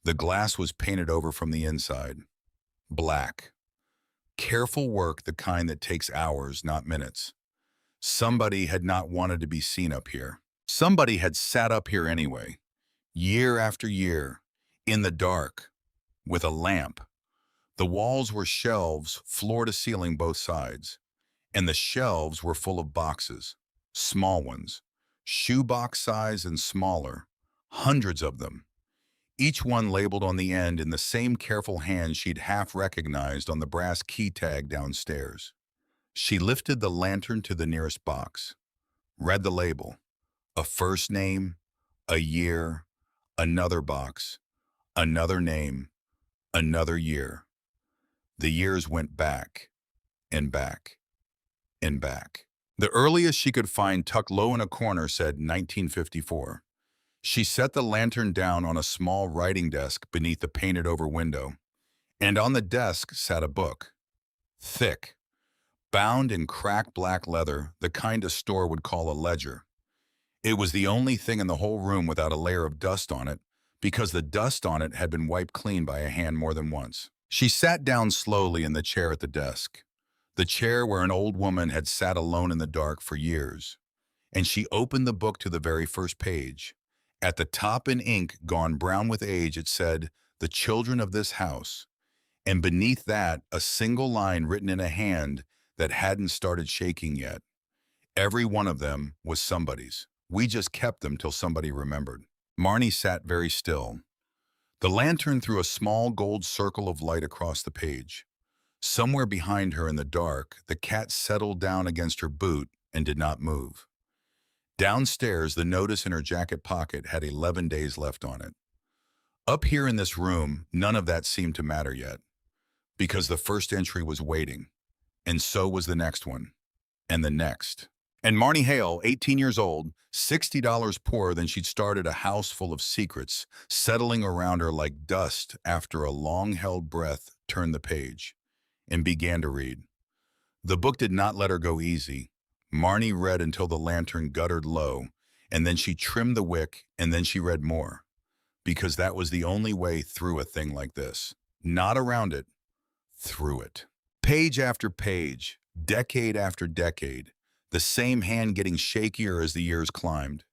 A: The glass was painted over from the inside. Black. Careful work, the kind that takes hours, not minutes. Somebody had not wanted to be seen up here. Somebody had sat up here anyway, year after year, in the dark, with a lamp. The walls were shelves, floor to ceiling both sides, and the shelves were full of boxes, small ones, shoebox size and smaller, hundreds of them, each one labeled on the end in the same careful hand she'd half recognized on the brass key tag downstairs. She lifted the lantern to the nearest box, read the label, a first name, a year, another box, another name, another year. The years went back and back and back. The earliest she could find tucked low in a corner said 1954. She set the lantern down on a small writing desk beneath the painted-over window, and on the desk sat a book. Thick, bound in cracked black leather, the kind a store would call a ledger. It was the only thing in the whole room without a layer of dust on it, because the dust on it had been wiped clean by a hand more than once. She sat down slowly in the chair at the desk, the chair where an old woman had sat alone in the dark for years, and she opened the book to the very first page. At the top in ink gone brown with age, it said, "The children of this house," and beneath that, a single line written in a hand that hadn't started shaking yet. Every one of them was somebody's. We just kept them till somebody remembered. Marnie sat very still. The lantern threw a small gold circle of light across the page. Somewhere behind her in the dark, the cat settled down against her boot and did not move. Downstairs, the notice in her jacket pocket had 11 days left on it. Up here in this room, none of that seemed to matter yet, because the first entry was waiting, and so was the next one, and the next. And Marnie Hale, 18 years old, $60 poorer than she'd started a house full of secrets, settling around her like dust after a long-held breath, turned the page and began to read. The book did not let her go easy. Marnie read until the lantern guttered low, and then she trimmed the wick, and then she read more, because that was the only way through a thing like this. Not around it, through it. Page after page, decade after decade, the same hand getting shakier as the years climbed.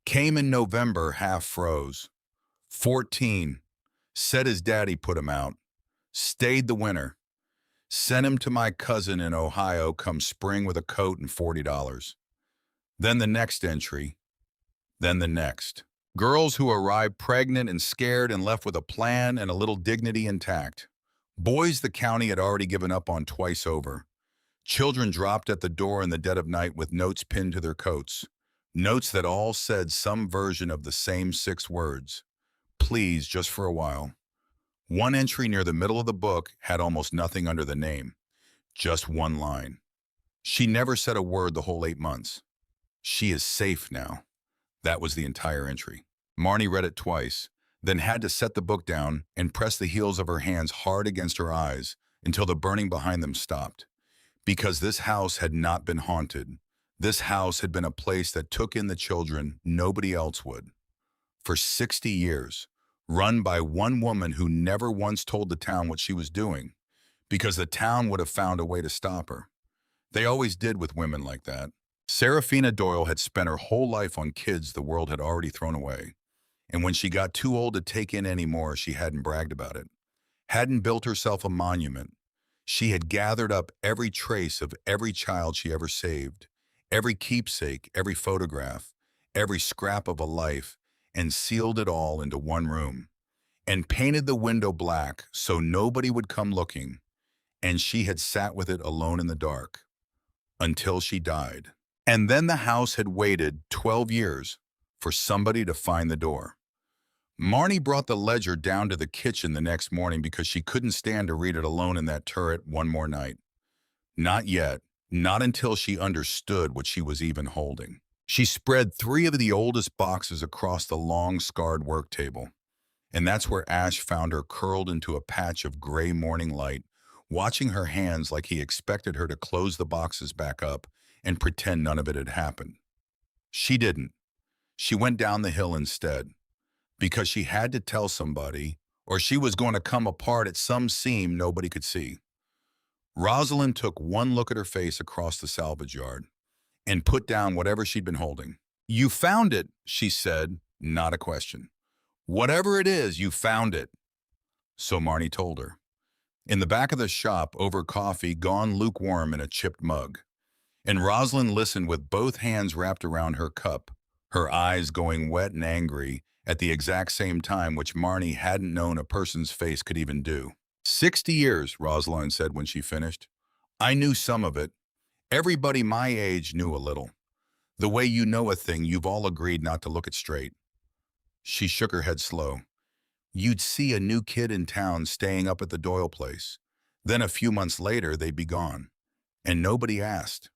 A: Came in November, half froze. 14. Said his daddy put him out. Stayed the winter. Sent him to my cousin in Ohio come spring with a coat and $40. Then the next entry. Then the next. Girls who arrived pregnant and scared and left with a plan and a little dignity intact. Boys the county had already given up on twice over. Children dropped at the door in the dead of night with notes pinned to their coats. Notes that all said some version of the same 6 words. Please, just for a while. One entry near the middle of the book had almost nothing under the name. Just one line. She never said a word the whole 8 months. She is safe now. That was the entire entry. Marnie read it twice, then had to set the book down and press the heels of her hands hard against her eyes until the burning behind them stopped. Because this house had not been haunted. This house had been a place that took in the children nobody else would. For 60 years, run by one woman who never once told the town what she was doing, because the town would have found a way to stop her. They always did with women like that. Serafina Doyle had spent her whole life on kids the world had already thrown away. And when she got too old to take in any more, she hadn't bragged about it, hadn't built herself a monument. She had gathered up every trace of every child she ever saved, every keepsake, every photograph, every scrap of a life, and sealed it all into one room, and painted the window black so nobody would come looking, and she had sat with it alone in the dark until she died. And then the house had waited 12 years for somebody to find the door. Marnie brought the ledger down to the kitchen the next morning because she couldn't stand to read it alone in that turret one more night. Not yet, not until she understood what she was even holding. She spread 3 of the oldest boxes across the long, scarred work table, and that's where Ash found her curled into a patch of gray morning light, watching her hands like he expected her to close the boxes back up and pretend none of it had happened. She didn't. She went down the hill instead, because she had to tell somebody, or she was going to come apart at some seam nobody could see. Rosalind took one look at her face across the salvage yard and put down whatever she'd been holding. "You found it," she said, not a question. "Whatever it is, you found it." So Marnie told her. In the back of the shop, over coffee gone lukewarm in a chipped mug. And Rosalind listened with both hands wrapped around her cup, her eyes going wet and angry at the exact same time, which Marnie hadn't known a person's face could even do. 60 years, Rosalind said when she finished. I knew some of it. Everybody my age knew a little. The way you know a thing, you've all agreed not to look it straight. She shook her head slow. You'd see a new kid in town staying up at the Doyle place. Then a few months later, they'd be gone. And nobody asked.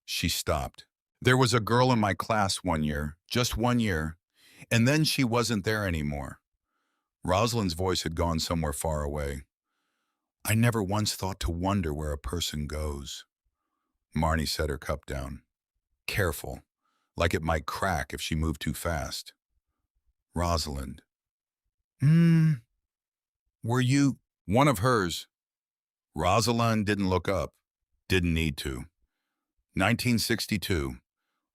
A: She stopped. There was a girl in my class one year, just 1 year, and then she wasn't there anymore. Rosalind's voice had gone somewhere far away. I never once thought to wonder where a person goes. Marnie set her cup down. Careful, like it might crack if she moved too fast. Rosalind. Were you one of hers? Rosalind didn't look up. Didn't need to. 1962.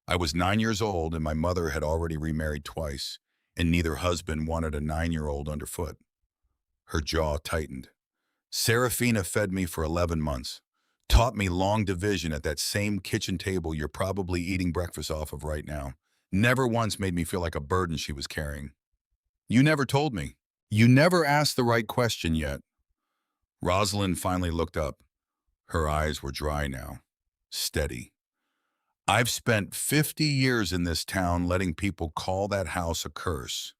A: I was 9 years old and my mother had already remarried twice, and neither husband wanted a 9-year-old underfoot. Her jaw tightened. Serafina fed me for 11 months, taught me long division at that same kitchen table you're probably eating breakfast off of right now. Never once made me feel like a burden she was carrying. You never told me. You never asked the right question yet. Rosalind finally looked up. Her eyes were dry now, steady. I've spent 50 years in this town letting people call that house a curse,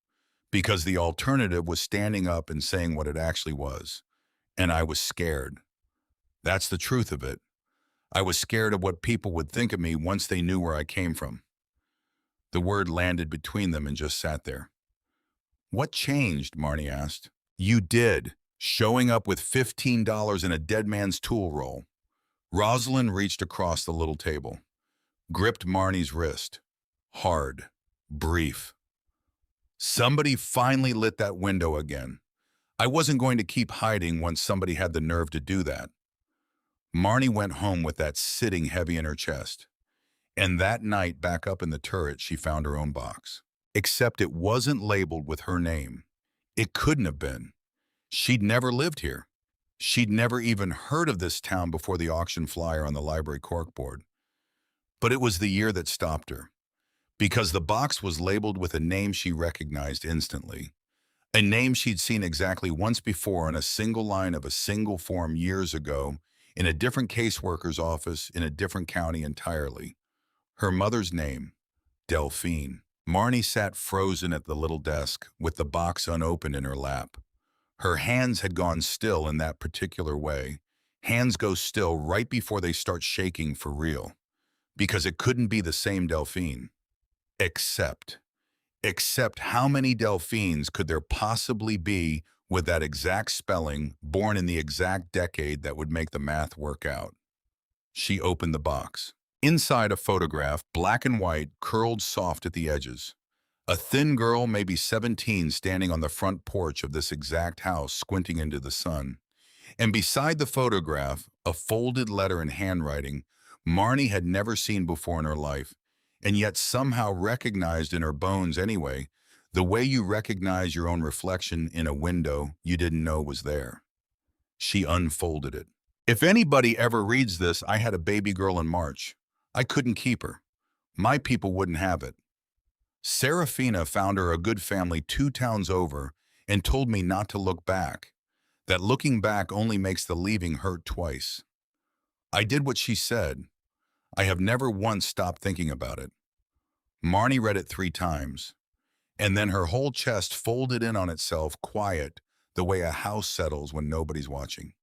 A: because the alternative was standing up and saying what it actually was. And I was scared. That's the truth of it. I was scared of what people would think of me once they knew where I came from. The word landed between them and just sat there. What changed? Marnie asked. You did, showing up with $15 in a dead man's tool roll. Rosalind reached across the little table, gripped Marnie's wrist. Hard, brief. Somebody finally lit that window again. I wasn't going to keep hiding once somebody had the nerve to do that. Marnie went home with that sitting heavy in her chest. And that night, back up in the turret, she found her own box. Except it wasn't labeled with her name. It couldn't have been. She'd never lived here. She'd never even heard of this town before the auction flyer on the library corkboard. But it was the year that stopped her, because the box was labeled with a name she recognized instantly. A name she'd seen exactly once before on a single line of a single form years ago in a different caseworker's office in a different county entirely. Her mother's name, Delphine. Marnie sat frozen at the little desk with the box unopened in her lap. Her hands had gone still in that particular way. Hands go still right before they start shaking for real, because it couldn't be the same Delphine. Except Except how many Delphines could there possibly be with that exact spelling, born in the exact decade that would make the math work out? She opened the box. Inside a photograph, black and white, curled soft at the edges. A thin girl, maybe 17, standing on the front porch of this exact house, squinting into the sun. And beside the photograph, a folded letter in handwriting Marnie had never seen before in her life, and yet somehow recognized in her bones anyway, the way you recognize your own reflection in a window you didn't know was there. She unfolded it. If anybody ever reads this, I had a baby girl in March. I couldn't keep her. My people wouldn't have it. Serafina found her a good family 2 towns over and told me not to look back, that looking back only makes the leaving hurt twice. I did what she said. I have never once stopped thinking about it. Marnie read it 3 times, and then her whole chest folded in on itself, quiet, the way a house settles when nobody's watching.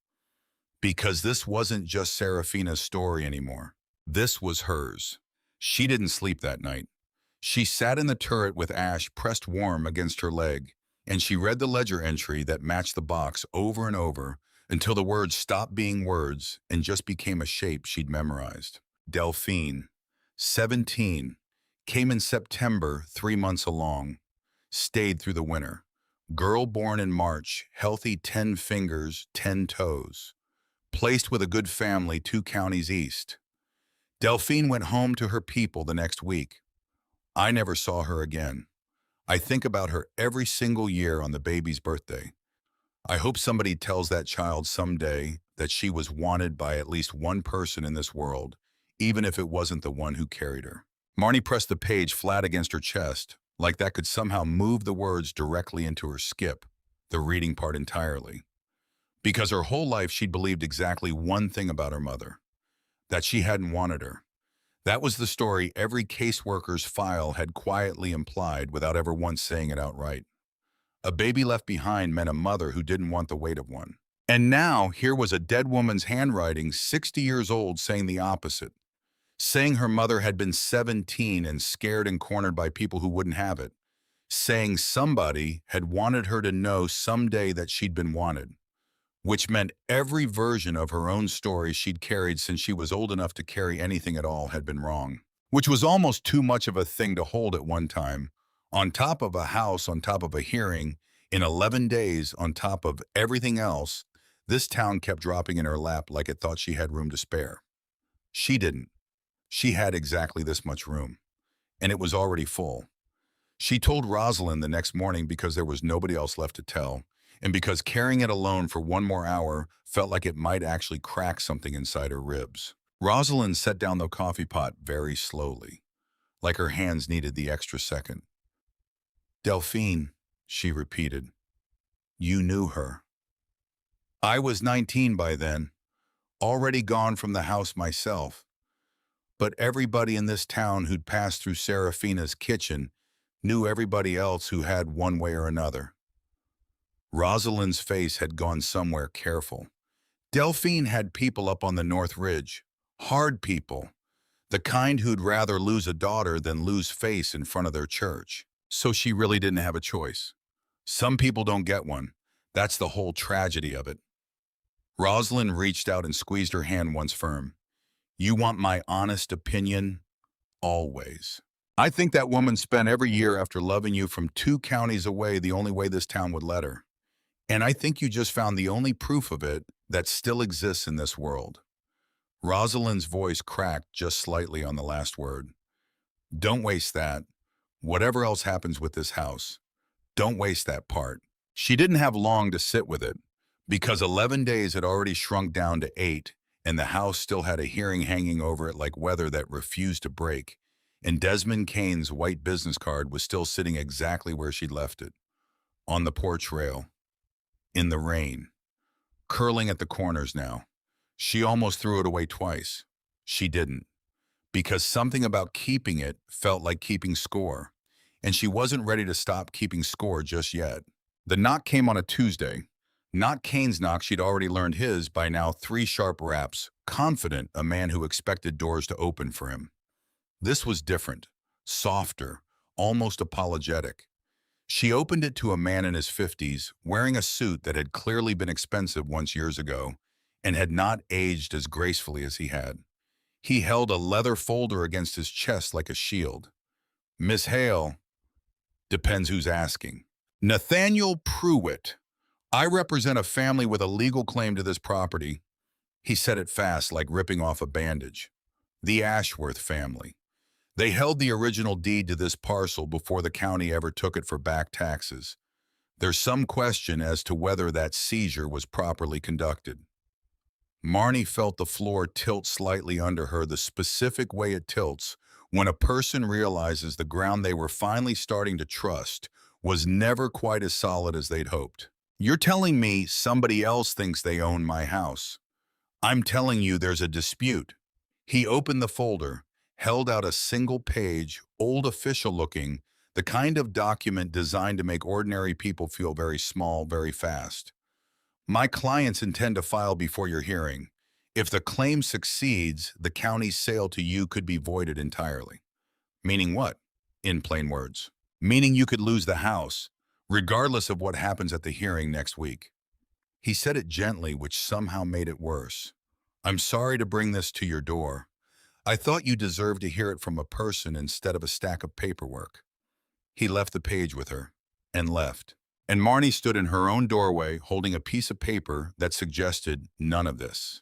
A: Because this wasn't just Serafina's story anymore. This was hers. She didn't sleep that night. She sat in the turret with Ash pressed warm against her leg, and she read the ledger entry that matched the box over and over until the words stopped being words and just became a shape she'd memorized. Delphine, 17, came in September, 3 months along, stayed through the winter. Girl born in March, healthy 10 fingers, 10 toes. Placed with a good family 2 counties east. Delphine went home to her people the next week. I never saw her again. I think about her every single year on the baby's birthday. I hope somebody tells that child someday that she was wanted by at least one person in this world, even if it wasn't the one who carried her. Marnie pressed the page flat against her chest, like that could somehow move the words directly into her skip, the reading part entirely. Because her whole life she'd believed exactly one thing about her mother, that she hadn't wanted her. That was the story every caseworker's file had quietly implied without ever once saying it outright. A baby left behind meant a mother who didn't want the weight of one. And now here was a dead woman's handwriting, 60 years old, saying the opposite. Saying her mother had been 17 and scared and cornered by people who wouldn't have it. Saying somebody had wanted her to know someday that she'd been wanted. Which meant every version of her own story she'd carried since she was old enough to carry anything at all had been wrong. Which was almost too much of a thing to hold at one time. On top of a house, on top of a hearing, in 11 days, on top of everything else, this town kept dropping in her lap like it thought she had room to spare. She didn't. She had exactly this much room. And it was already full. She told Rosalind the next morning because there was nobody else left to tell. And because carrying it alone for 1 more hour felt like it might actually crack something inside her ribs. Rosalind set down the coffee pot very slowly, like her hands needed the extra second. Delphine, she repeated. You knew her. I was 19 by then, already gone from the house myself. But everybody in this town who'd passed through Serafina's kitchen knew everybody else who had one way or another. Rosalind's face had gone somewhere careful. Delphine had people up on the North Ridge, hard people, the kind who'd rather lose a daughter than lose face in front of their church. So she really didn't have a choice. Some people don't get one. That's the whole tragedy of it. Rosalind reached out and squeezed her hand once firm. You want my honest opinion? Always. I think that woman spent every year after loving you from 2 counties away the only way this town would let her. And I think you just found the only proof of it that still exists in this world. Rosalind's voice cracked just slightly on the last word. Don't waste that. Whatever else happens with this house, don't waste that part. She didn't have long to sit with it, because 11 days had already shrunk down to 8, and the house still had a hearing hanging over it like weather that refused to break, and Desmond Kane's white business card was still sitting exactly where she'd left it, on the porch rail. In the rain, curling at the corners now. She almost threw it away twice. She didn't, because something about keeping it felt like keeping score, and she wasn't ready to stop keeping score just yet. The knock came on a Tuesday. Not Kane's knock, she'd already learned his by now 3 sharp raps, confident, a man who expected doors to open for him. This was different, softer, almost apologetic. She opened it to a man in his 50s, wearing a suit that had clearly been expensive once years ago and had not aged as gracefully as he had. He held a leather folder against his chest like a shield. Miss Hale, depends who's asking. Nathaniel Pruitt. I represent a family with a legal claim to this property. He said it fast, like ripping off a bandage. The Ashworth family. They held the original deed to this parcel before the county ever took it for back taxes. There's some question as to whether that seizure was properly conducted. Marnie felt the floor tilt slightly under her the specific way it tilts when a person realizes the ground they were finally starting to trust was never quite as solid as they'd hoped. You're telling me somebody else thinks they own my house. I'm telling you there's a dispute. He opened the folder, held out a single page, old official looking, the kind of document designed to make ordinary people feel very small very fast. My clients intend to file before your hearing. If the claim succeeds, the county's sale to you could be voided entirely. Meaning what? In plain words. Meaning you could lose the house, regardless of what happens at the hearing next week. He said it gently, which somehow made it worse. I'm sorry to bring this to your door. I thought you deserved to hear it from a person instead of a stack of paperwork. He left the page with her and left. And Marnie stood in her own doorway holding a piece of paper that suggested none of this.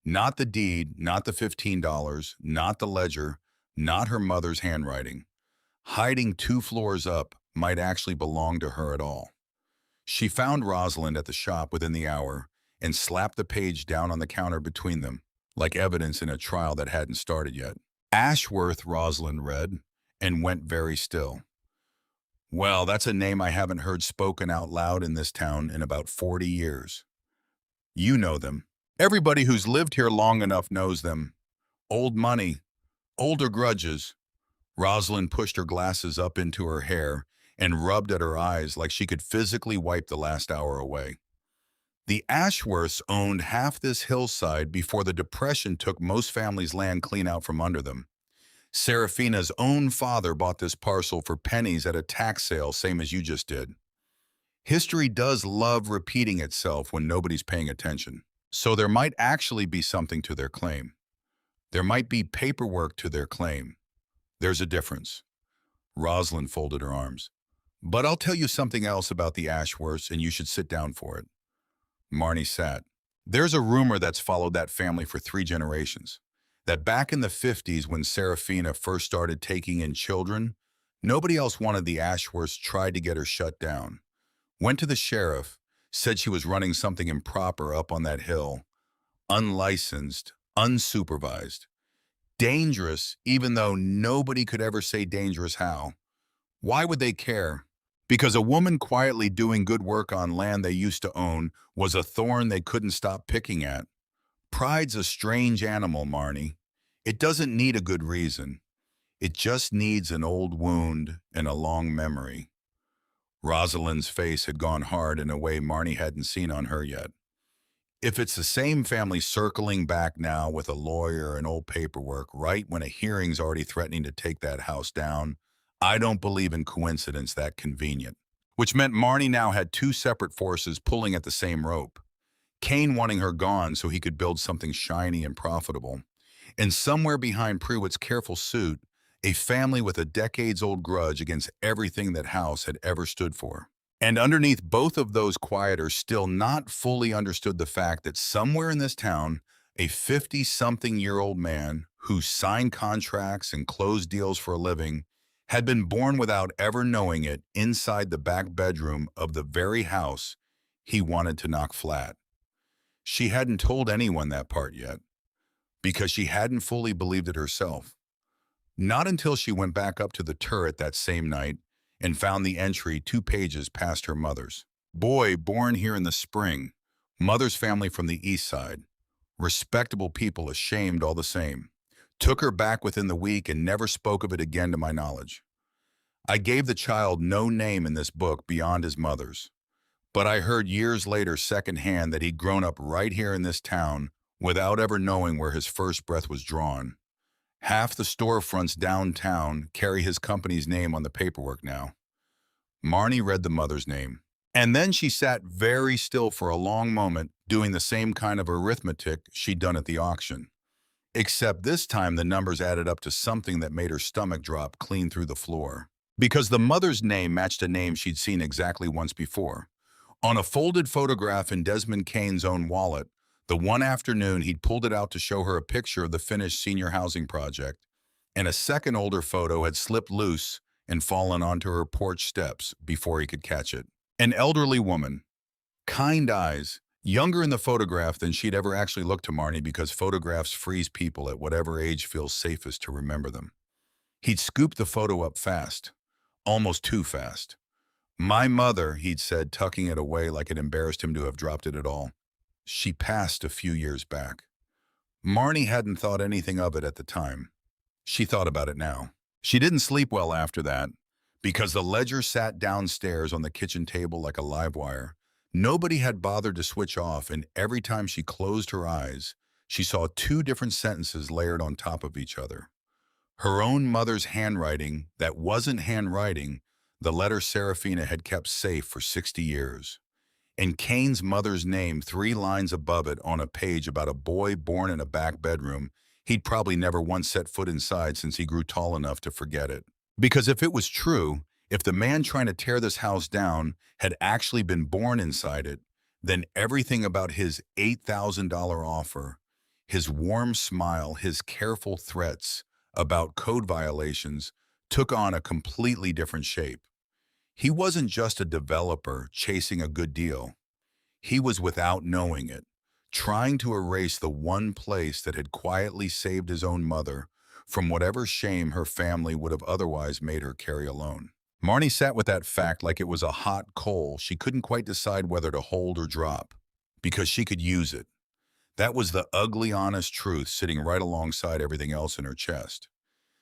A: Not the deed, not the $15, not the ledger, not her mother's handwriting. Hiding 2 floors up might actually belong to her at all. She found Rosalind at the shop within the hour and slapped the page down on the counter between them, like evidence in a trial that hadn't started yet. Ashworth, Rosalind read, and went very still. Well, that's a name I haven't heard spoken out loud in this town in about 40 years. You know them. Everybody who's lived here long enough knows them. Old money, older grudges. Rosalind pushed her glasses up into her hair and rubbed at her eyes like she could physically wipe the last hour away. The Ashworths owned half this hillside before the Depression took most families' land clean out from under them. Seraphina's own father bought this parcel for pennies at a tax sale, same as you just did. History does love repeating itself when nobody's paying attention. So there might actually be something to their claim. There might be paperwork to their claim. There's a difference. Rosalind folded her arms. But I'll tell you something else about the Ashworths, and you should sit down for it. Marnie sat. There's a rumor that's followed that family for 3 generations. That back in the 50s when Seraphina first started taking in children, nobody else wanted the Ashworths, tried to get her shut down. Went to the sheriff, said she was running something improper up on that hill. Unlicensed, unsupervised. Dangerous, even though nobody could ever say dangerous how. Why would they care? Because a woman quietly doing good work on land they used to own was a thorn they couldn't stop picking at. Pride's a strange animal, Marnie. It doesn't need a good reason. It just needs an old wound and a long memory. Rosalind's face had gone hard in a way Marnie hadn't seen on her yet. If it's the same family circling back now with a lawyer and old paperwork right when a hearing's already threatening to take that house down, I don't believe in coincidence that convenient. Which meant Marnie now had 2 separate forces pulling at the same rope. Kane wanting her gone so he could build something shiny and profitable. And somewhere behind Pruitt's careful suit, a family with a decades-old grudge against everything that house had ever stood for. And underneath both of those quieters still not fully understood the fact that somewhere in this town, a 50-something-year-old man who signed contracts and closed deals for a living had been born without ever knowing it inside the back bedroom of the very house he wanted to knock flat. She hadn't told anyone that part yet, because she hadn't fully believed it herself. Not until she went back up to the turret that same night and found the entry 2 pages past her mother's. Boy born here in the spring, mother's family from the east side. Respectable people ashamed all the same. Took her back within the week and never spoke of it again to my knowledge. I gave the child no name in this book beyond his mother's. But I heard years later secondhand that he'd grown up right here in this town without ever knowing where his first breath was drawn. Half the storefronts downtown carry his company's name on the paperwork now. Marnie read the mother's name. And then she sat very still for a long moment, doing the same kind of arithmetic she'd done at the auction. Except this time the numbers added up to something that made her stomach drop clean through the floor. Because the mother's name matched a name she'd seen exactly once before. On a folded photograph in Desmond Kane's own wallet, the one afternoon he'd pulled it out to show her a picture of the finished senior housing project, and a second older photo had slipped loose and fallen onto her porch steps before he could catch it. An elderly woman, kind eyes, younger in the photograph than she'd ever actually looked to Marnie because photographs freeze people at whatever age feels safest to remember them. He'd scooped the photo up fast, almost too fast. "My mother," he'd said, tucking it away like it embarrassed him to have dropped it at all. "She passed a few years back." Marnie hadn't thought anything of it at the time. She thought about it now. She didn't sleep well after that, because the ledger sat downstairs on the kitchen table like a live wire. Nobody had bothered to switch off, and every time she closed her eyes, she saw two different sentences layered on top of each other. Her own mother's handwriting that wasn't handwriting, the letter Serafina had kept safe for 60 years. And Kane's mother's name 3 lines above it on a page about a boy born in a back bedroom he'd probably never once set foot inside since he grew tall enough to forget it. Because if it was true, if the man trying to tear this house down had actually been born inside it, then everything about his $8,000 offer, his warm smile, his careful threats about code violations took on a completely different shape. He wasn't just a developer chasing a good deal. He was, without knowing it, trying to erase the one place that had quietly saved his own mother from whatever shame her family would have otherwise made her carry alone. Marnie sat with that fact like it was a hot coal she couldn't quite decide whether to hold or drop, because she could use it. That was the ugly, honest truth sitting right alongside everything else in her chest.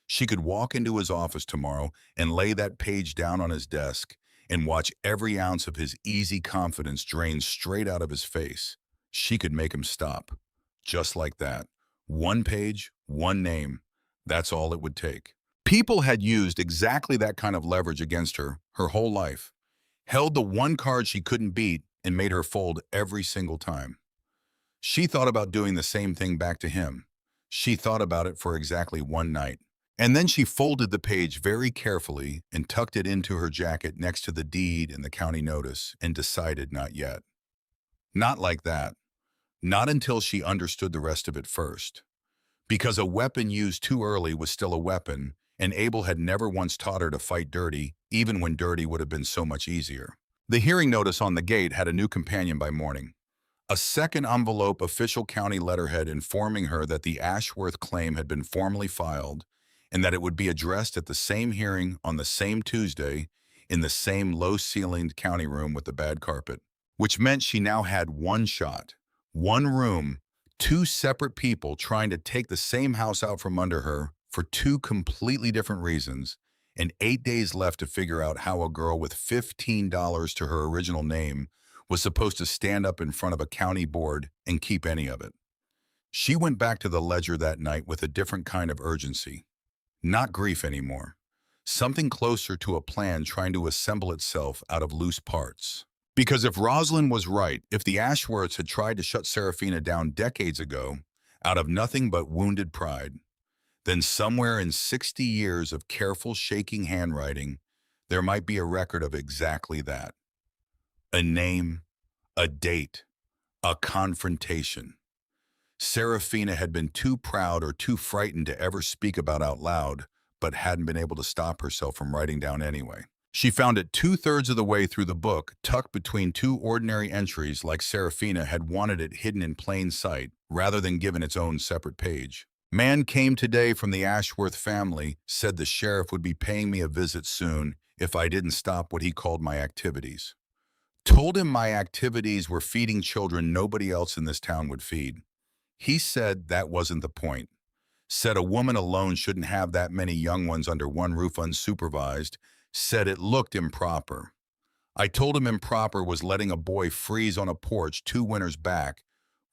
A: She could walk into his office tomorrow and lay that page down on his desk and watch every ounce of his easy confidence drain straight out of his face. She could make him stop. Just like that. One page, one name. That's all it would take. People had used exactly that kind of leverage against her whole life. Held the one card she couldn't beat and made her fold every single time. She thought about doing the same thing back to him. She thought about it for exactly one night. And then she folded the page very carefully and tucked it into her jacket next to the deed and the county notice and decided not yet. Not like that. Not until she understood the rest of it first. Because a weapon used too early was still a weapon, and Abel had never once taught her to fight dirty, even when dirty would have been so much easier. The hearing notice on the gate had a new companion by morning. A second envelope official county letterhead informing her that the Ashworth claim had been formally filed and that it would be addressed at the same hearing on the same Tuesday in the same low-ceilinged county room with the bad carpet, which meant she now had one shot, one room, 2 separate people trying to take the same house out from under her for 2 completely different reasons, and 8 days left to figure out how a girl with $15 to her original name was supposed to stand up in front of a county board and keep any of it. She went back to the ledger that night with a different kind of urgency. Not grief anymore. Something closer to a plan trying to assemble itself out of loose parts. Because if Rosalind was right, if the Ashworths had tried to shut Serafina down decades ago, out of nothing but wounded pride, then somewhere in 60 years of careful shaking handwriting, there might be a record of exactly that. A name, a date, a confrontation. Serafina had been too proud or too frightened to ever speak about out loud, but hadn't been able to stop herself from writing down anyway. She found it 2/3 of the way through the book, tucked between 2 ordinary entries like Serafina had wanted it hidden in plain sight, rather than given its own separate page. "Man came today from the Ashworth family, said the sheriff would be paying me a visit soon if I didn't stop what he called my activities. Told him my activities were feeding children nobody else in this town would feed. He said that wasn't the point. Said a woman alone shouldn't have that many young ones under one roof unsupervised. Said it looked improper. I told him improper was letting a boy freeze on a porch 2 winters back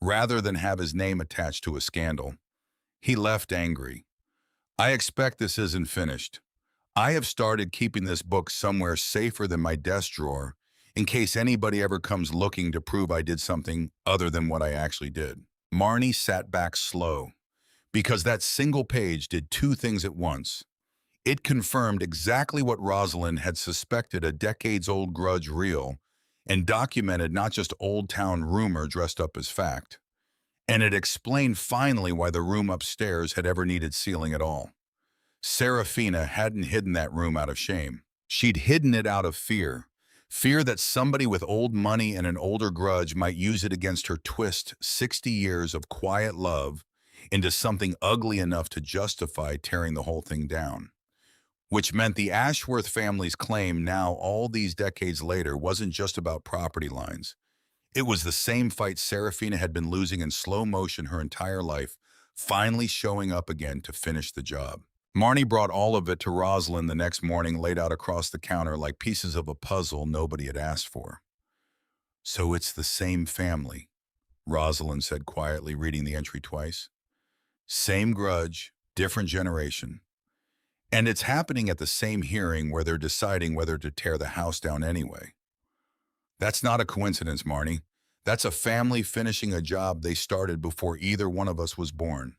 A: rather than have his name attached to a scandal. He left angry. I expect this isn't finished. I have started keeping this book somewhere safer than my desk drawer in case anybody ever comes looking to prove I did something other than what I actually did. Marnie sat back slow because that single page did two things at once. It confirmed exactly what Rosalind had suspected, a decades-old grudge real, and documented not just old-town rumor dressed up as fact. And it explained finally why the room upstairs had ever needed sealing at all. Serafina hadn't hidden that room out of shame. She'd hidden it out of fear. Fear that somebody with old money and an older grudge might use it against her, twist 60 years of quiet love into something ugly enough to justify tearing the whole thing down. Which meant the Ashworth family's claim now, all these decades later, wasn't just about property lines. It was the same fight Serafina had been losing in slow motion her entire life, finally showing up again to finish the job. Marnie brought all of it to Rosalind the next morning, laid out across the counter like pieces of a puzzle nobody had asked for. "So it's the same family," Rosalind said quietly, reading the entry twice. "Same grudge, different generation. And it's happening at the same hearing where they're deciding whether to tear the house down anyway. That's not a coincidence, Marnie. That's a family finishing a job they started before either one of us was born.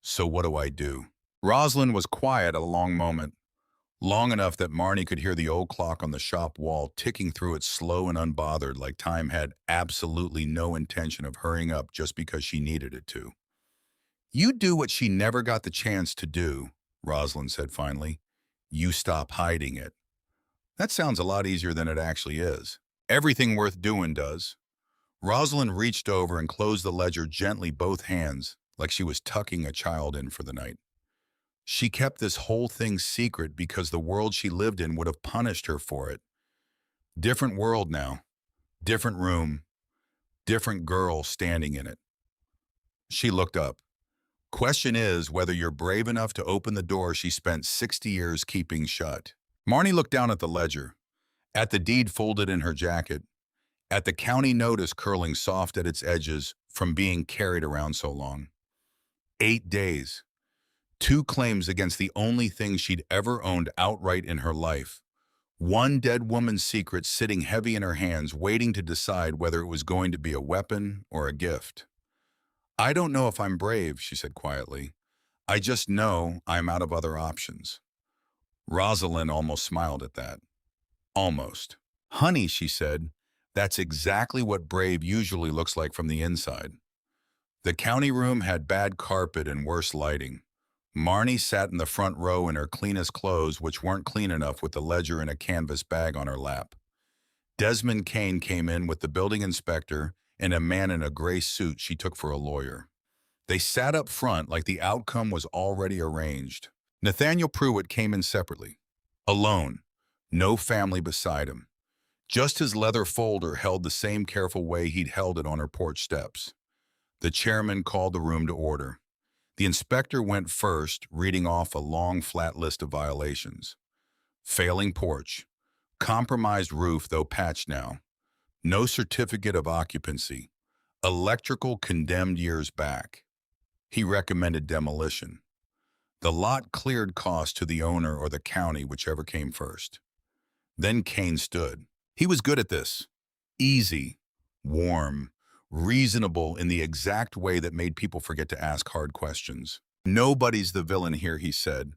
A: So what do I do?" Rosalind was quiet a long moment, long enough that Marnie could hear the old clock on the shop wall ticking through it, slow and unbothered, like time had absolutely no intention of hurrying up just because she needed it to. "You do what she never got the chance to do," Rosalind said finally. "You stop hiding it." That sounds a lot easier than it actually is. Everything worth doing does. Rosalind reached over and closed the ledger gently, both hands, like she was tucking a child in for the night. She kept this whole thing secret because the world she lived in would have punished her for it. Different world now, different room, different girl standing in it. She looked up. "Question is whether you're brave enough to open the door she spent 60 years keeping shut." Marnie looked down at the ledger, at the deed folded in her jacket, at the county notice curling soft at its edges from being carried around so long. 8 days. 2 claims against the only thing she'd ever owned outright in her life. One dead woman's secret sitting heavy in her hands, waiting to decide whether it was going to be a weapon or a gift. "I don't know if I'm brave," she said quietly. "I just know I'm out of other options." Rosalind almost smiled at that. Almost. "Honey," she said, "that's exactly what brave usually looks like from the inside." The county room had bad carpet and worse lighting. Marnie sat in the front row in her cleanest clothes, which weren't clean enough, with the ledger in a canvas bag on her lap. Desmond Kane came in with the building inspector and a man in a gray suit she took for a lawyer. They sat up front like the outcome was already arranged. Nathaniel Pruitt came in separately, alone, no family beside him. Just his leather folder held the same careful way he'd held it on her porch steps. The chairman called the room to order. The inspector went first, reading off a long, flat list of violations. Failing porch. Compromised roof, though patched now. No certificate of occupancy. Electrical condemned years back. He recommended demolition. The lot cleared cost to the owner or the county, whichever came first. Then Kane stood. He was good at this. Easy, warm, reasonable in the exact way that made people forget to ask hard questions. "Nobody's the villain here," he said.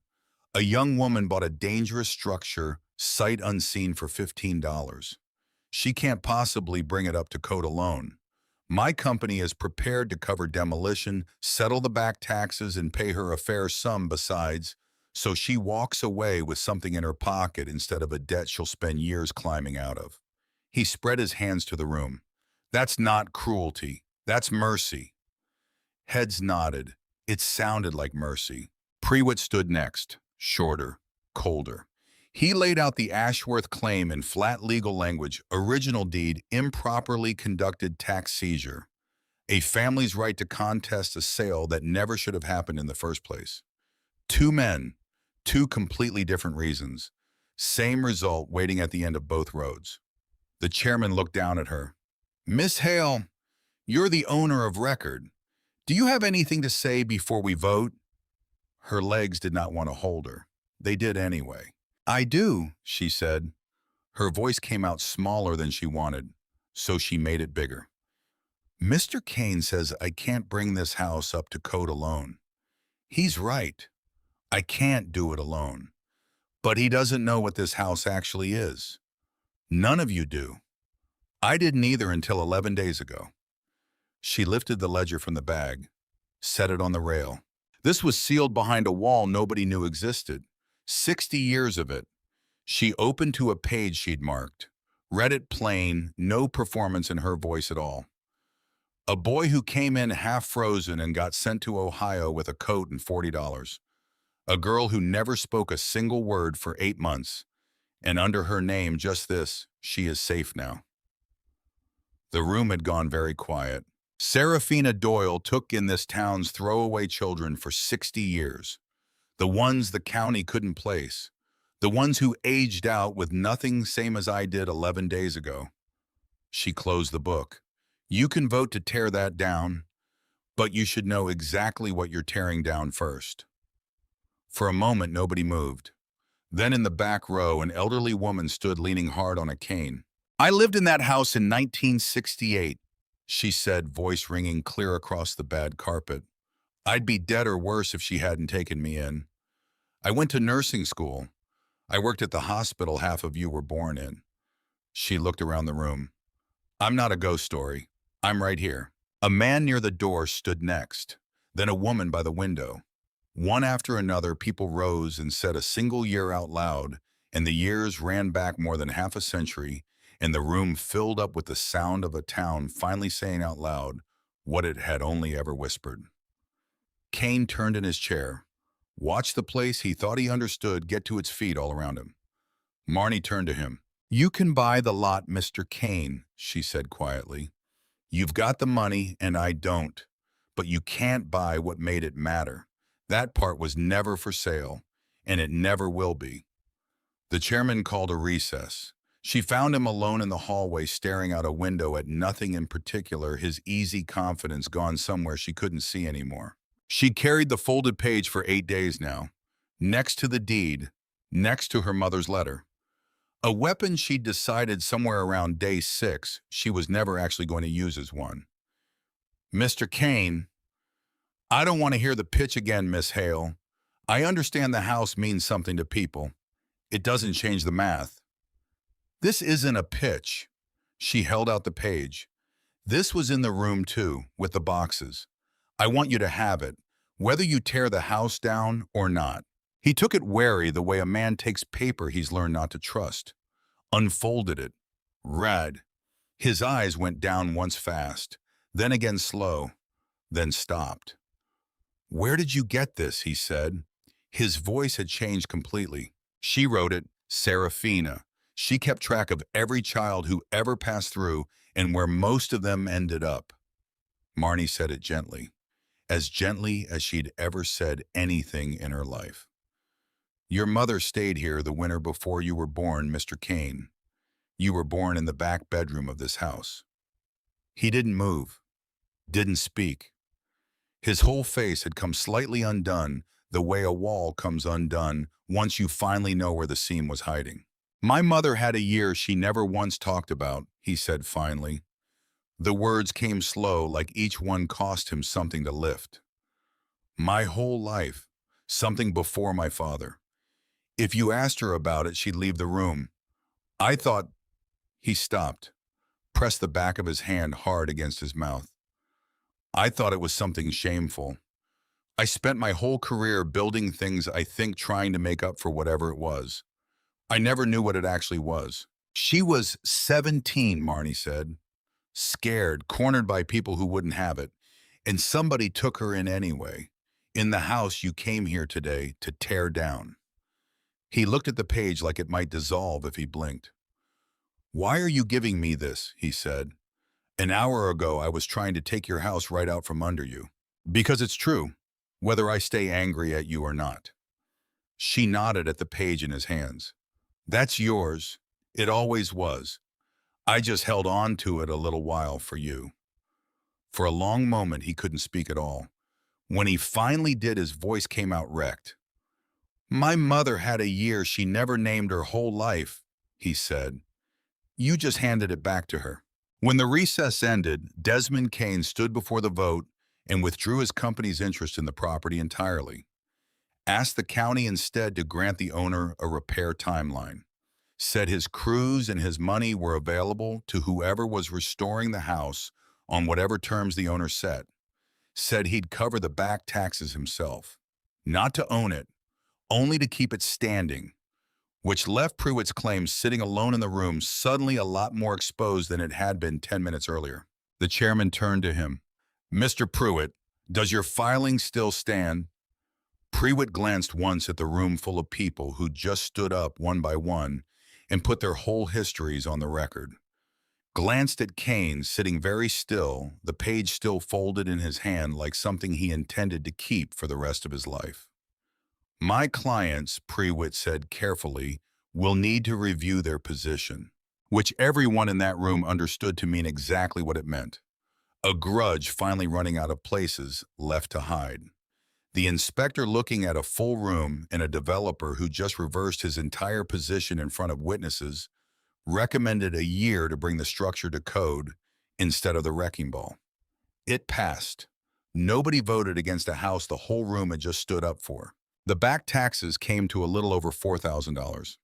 A: "A young woman bought a dangerous structure, sight unseen, for $15. She can't possibly bring it up to code alone. My company is prepared to cover demolition, settle the back taxes, and pay her a fair sum besides, so she walks away with something in her pocket instead of a debt she'll spend years climbing out of." He spread his hands to the room. "That's not cruelty. That's mercy." Heads nodded. It sounded like mercy. Pruitt stood next, shorter, colder. He laid out the Ashworth claim in flat legal language: original deed, improperly conducted tax seizure, a family's right to contest a sale that never should have happened in the first place. 2 men, 2 completely different reasons. Same result waiting at the end of both roads. The chairman looked down at her. "Miss Hale, you're the owner of record. Do you have anything to say before we vote?" Her legs did not want to hold her. They did anyway. "I do," she said. Her voice came out smaller than she wanted, so she made it bigger. "Mr. Kane says I can't bring this house up to code alone. He's right. I can't do it alone. But he doesn't know what this house actually is. None of you do. I didn't either until 11 days ago." She lifted the ledger from the bag, set it on the rail. This was sealed behind a wall nobody knew existed. 60 years of it. She opened to a page she'd marked, read it plain, no performance in her voice at all. A boy who came in half frozen and got sent to Ohio with a coat and $40. A girl who never spoke a single word for 8 months. And under her name, just this: she is safe now. The room had gone very quiet. Seraphina Doyle took in this town's throwaway children for 60 years. The ones the county couldn't place. The ones who aged out with nothing, same as I did 11 days ago. She closed the book. "You can vote to tear that down, but you should know exactly what you're tearing down first." For a moment, nobody moved. Then in the back row, an elderly woman stood leaning hard on a cane. "I lived in that house in 1968, she said, voice ringing clear across the bad carpet. "I'd be dead or worse if she hadn't taken me in. I went to nursing school. I worked at the hospital half of you were born in." She looked around the room. "I'm not a ghost story. I'm right here." A man near the door stood next, then a woman by the window. One after another, people rose and said a single year out loud, and the years ran back more than half a century, and the room filled up with the sound of a town finally saying out loud what it had only ever whispered. Kane turned in his chair, watched the place he thought he understood get to its feet all around him. Marnie turned to him. "You can buy the lot, Mr. Kane," she said quietly. "You've got the money and I don't, but you can't buy what made it matter. That part was never for sale, and it never will be." The chairman called a recess. She found him alone in the hallway, staring out a window at nothing in particular, his easy confidence gone somewhere she couldn't see anymore. She carried the folded page for 8 days now, next to the deed, next to her mother's letter. A weapon she'd decided somewhere around day 6 she was never actually going to use as one. "Mr. Kane, I don't want to hear the pitch again, Miss Hale. I understand the house means something to people. It doesn't change the math." "This isn't a pitch." She held out the page. "This was in the room too, with the boxes. I want you to have it, whether you tear the house down or not." He took it wary, the way a man takes paper he's learned not to trust. Unfolded it. Read. His eyes went down once fast, then again slow, then stopped. "Where did you get this?" he said. His voice had changed completely. "She wrote it, Seraphina. She kept track of every child who ever passed through and where most of them ended up." Marnie said it gently as she'd ever said anything in her life. "Your mother stayed here the winter before you were born, Mr. Kane. You were born in the back bedroom of this house." He didn't move, didn't speak. His whole face had come slightly undone, the way a wall comes undone once you finally know where the seam was hiding. "My mother had a year she never once talked about," he said finally. The words came slow, like each one cost him something to lift. "My whole life, something before my father. If you asked her about it, she'd leave the room. I thought—" He stopped, pressed the back of his hand hard against his mouth. "I thought it was something shameful. I spent my whole career building things, I think trying to make up for whatever it was. I never knew what it actually was." "She was 17, Marnie said. "Scared, cornered by people who wouldn't have it. And somebody took her in anyway. In the house you came here today to tear down." He looked at the page like it might dissolve if he blinked. "Why are you giving me this?" he said. "An hour ago I was trying to take your house right out from under you. Because it's true, whether I stay angry at you or not." She nodded at the page in his hands. "That's yours. It always was. I just held on to it a little while for you." For a long moment he couldn't speak at all. When he finally did, his voice came out wrecked. "My mother had a year she never named her whole life," he said. "You just handed it back to her." When the recess ended, Desmond Kane stood before the vote and withdrew his company's interest in the property entirely. Asked the county instead to grant the owner a repair timeline. Said his crews and his money were available to whoever was restoring the house on whatever terms the owner set. Said he'd cover the back taxes himself. Not to own it, only to keep it standing, which left Pruitt's claim sitting alone in the room suddenly a lot more exposed than it had been 10 minutes earlier. The chairman turned to him. "Mr. Pruitt, does your filing still stand?" Pruitt glanced once at the room full of people who just stood up one by one and put their whole histories on the record. Glanced at Kane sitting very still, the page still folded in his hand like something he intended to keep for the rest of his life. "My clients," Pruitt said carefully, "will need to review their position," which everyone in that room understood to mean exactly what it meant. A grudge finally running out of places left to hide. The inspector looking at a full room and a developer who just reversed his entire position in front of witnesses recommended a year to bring the structure to code instead of the wrecking ball. It passed. Nobody voted against a house the whole room had just stood up for. The back taxes came to a little over $4,000.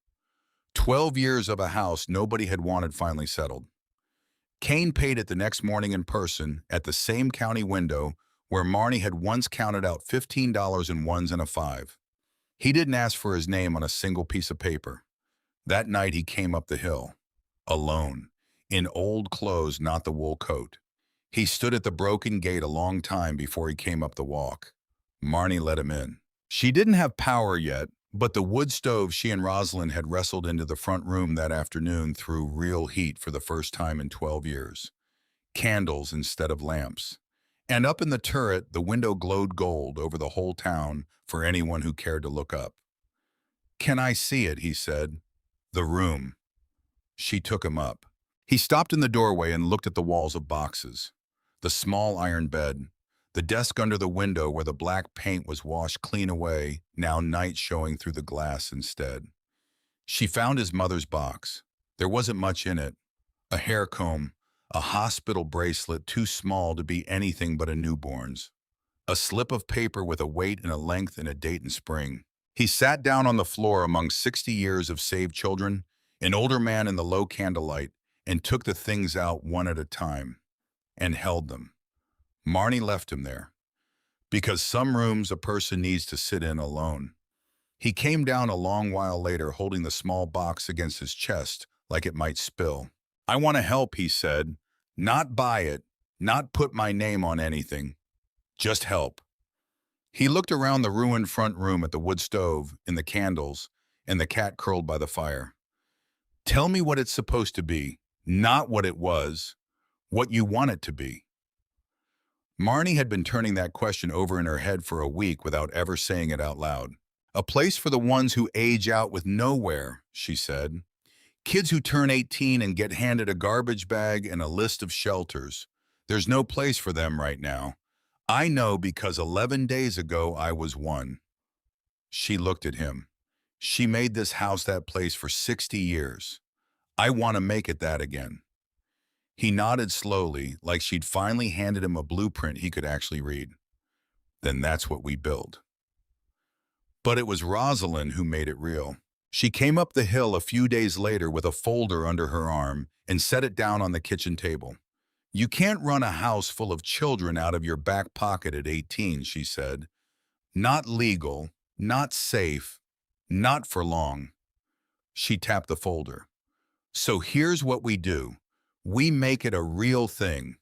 A: 12 years of a house nobody had wanted finally settled. Kane paid it the next morning in person at the same county window where Marnie had once counted out $15 in ones and a five. He didn't ask for his name on a single piece of paper. That night he came up the hill, alone, in old clothes, not the wool coat. He stood at the broken gate a long time before he came up the walk. Marnie let him in. She didn't have power yet, but the wood stove she and Rosalind had wrestled into the front room that afternoon threw real heat for the first time in 12 years. Candles instead of lamps. And up in the turret, the window glowed gold over the whole town for anyone who cared to look up. "Can I see it?" he said. "The room." She took him up. He stopped in the doorway and looked at the walls of boxes. The small iron bed. The desk under the window where the black paint was washed clean away, now night showing through the glass instead. She found his mother's box. There wasn't much in it. A hair comb, a hospital bracelet too small to be anything but a newborn's. A slip of paper with a weight and a length and a date and spring. He sat down on the floor among 60 years of saved children, an older man in the low candlelight, and took the things out one at a time, and held them. Marnie left him there, because some rooms a person needs to sit in alone. He came down a long while later holding the small box against his chest like it might spill. "I want to help," he said. "Not buy it, not put my name on anything. Just help." He looked around the ruined front room at the wood stove, and the candles, and the cat curled by the fire. "Tell me what it's supposed to be, not what it was, what you want it to be." Marnie had been turning that question over in her head for a week without ever saying it out loud. "A place for the ones who age out with nowhere," she said. "Kids who turn 18 and get handed a garbage bag and a list of shelters. There's no place for them right now. I know because 11 days ago I was one." She looked at him. "She made this house that place for 60 years. I want to make it that again." He nodded slowly, like she'd finally handed him a blueprint he could actually read. "Then that's what we build." But it was Rosalind who made it real. She came up the hill a few days later with a folder under her arm and set it down on the kitchen table. "You can't run a house full of children out of your back pocket at 18, she said. "Not legal, not safe, not for long." She tapped the folder. "So here's what we do. We make it a real thing,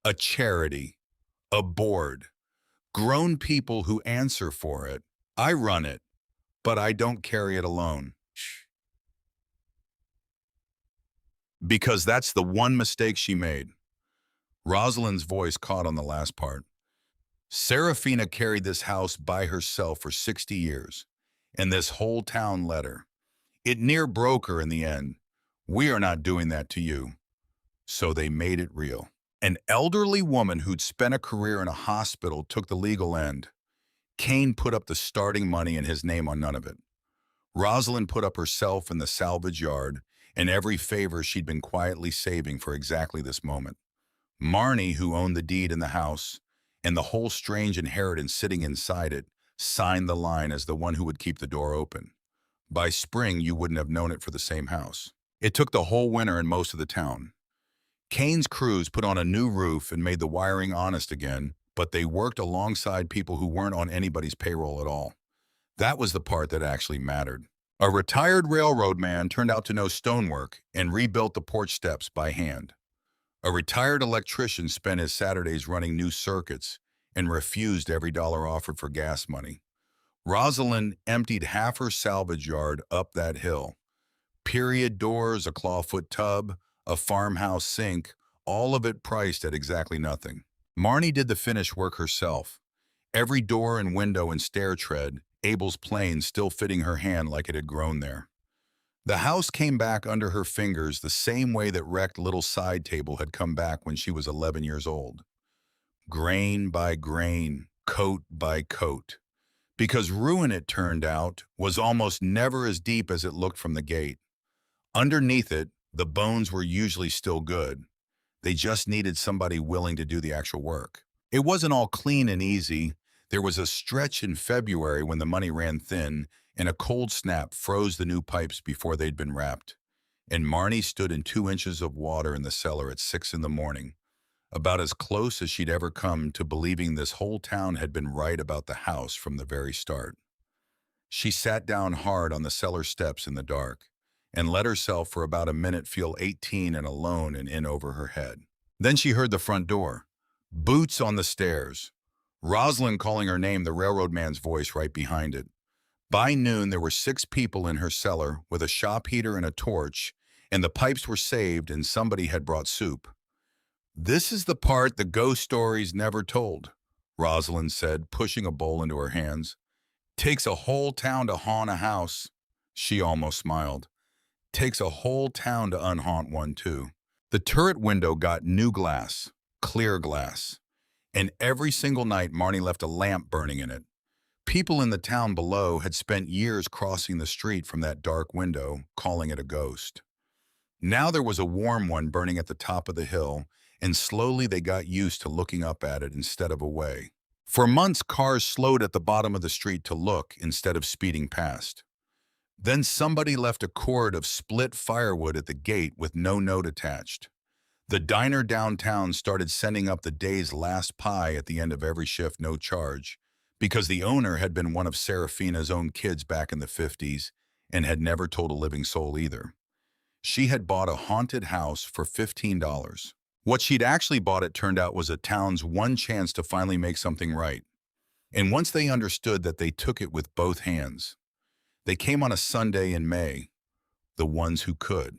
A: a charity, a board, grown people who answer for it. I run it, but I don't carry it alone." Because that's the one mistake she made. Rosalind's voice caught on the last part. "Serafina carried this house by herself for 60 years, and this whole town let her. It near broke her in the end. We are not doing that to you." So they made it real. An elderly woman who'd spent a career in a hospital took the legal end. Kane put up the starting money and his name on none of it. Rosalind put up herself in the salvage yard and every favor she'd been quietly saving for exactly this moment. Marnie, who owned the deed in the house, and the whole strange inheritance sitting inside it, signed the line as the one who would keep the door open. By spring, you wouldn't have known it for the same house. It took the whole winter in most of the town. Kane's crews put on a new roof and made the wiring honest again, but they worked alongside people who weren't on anybody's payroll at all. That was the part that actually mattered. A retired railroad man turned out to know stonework and rebuilt the porch steps by hand. A retired electrician spent his Saturdays running new circuits and refused every dollar offered for gas money. Rosalind emptied half her salvage yard up that hill. Period doors, a clawfoot tub, a farmhouse sink, all of it priced at exactly nothing. Marnie did the finish work herself. Every door and window and stair tread, Abel's plane still fitting her hand like it had grown there. The house came back under her fingers the same way that wrecked little side table had come back when she was 11 years old. Grain by grain, coat by coat. Because ruin, it turned out, was almost never as deep as it looked from the gate. Underneath it, the bones were usually still good. They just needed somebody willing to do the actual work. It wasn't all clean and easy. There was a stretch in February when the money ran thin and a cold snap froze the new pipes before they'd been wrapped. And Marnie stood in 2 inches of water in the cellar at 6 in the morning, about as close as she'd ever come to believing this whole town had been right about the house from the very start. She sat down hard on the cellar steps in the dark and let herself for about a minute feel 18 and alone and in over her head. Then she heard the front door. Boots on the stairs. Rosalind calling her name, the railroad man's voice right behind it. By noon, there were 6 people in her cellar with a shop heater and a torch, and the pipes were saved and somebody had brought soup. "This is the part the ghost stories never told," Rosalind said, pushing a bowl into her hands. "Takes a whole town to haunt a house." She almost smiled. "Takes a whole town to unhaunt one, too." The turret window got new glass, clear glass. And every single night Marnie left a lamp burning in it. People in the town below had spent years crossing the street from that dark window, calling it a ghost. Now there was a warm one burning at the top of the hill, and slowly they got used to looking up at it instead of away. For months, cars slowed at the bottom of the street to look instead of speeding past. Then somebody left a cord of split firewood at the gate with no note attached. The diner downtown started sending up the day's last pie at the end of every shift, no charge, because the owner had been one of Serafina's own kids back in the 50s and had never told a living soul either. She had bought a haunted house for $15. What she'd actually bought, it turned out, was a town's one chance to finally make something right. And once they understood that, they took it with both hands. They came on a Sunday in May, the ones who could.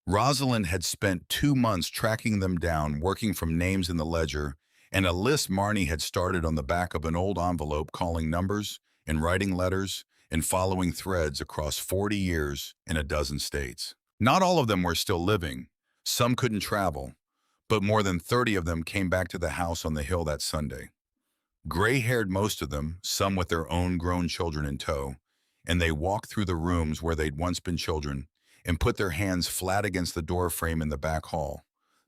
A: Rosalind had spent 2 months tracking them down, working from names in the ledger, and a list Marnie had started on the back of an old envelope, calling numbers and writing letters and following threads across 40 years in a dozen states. Not all of them were still living. Some couldn't travel, but more than 30 of them came back to the house on the hill that Sunday. Gray-haired, most of them, some with their own grown children in tow, and they walked through the rooms where they'd once been children and put their hands flat against the door frame in the back hall,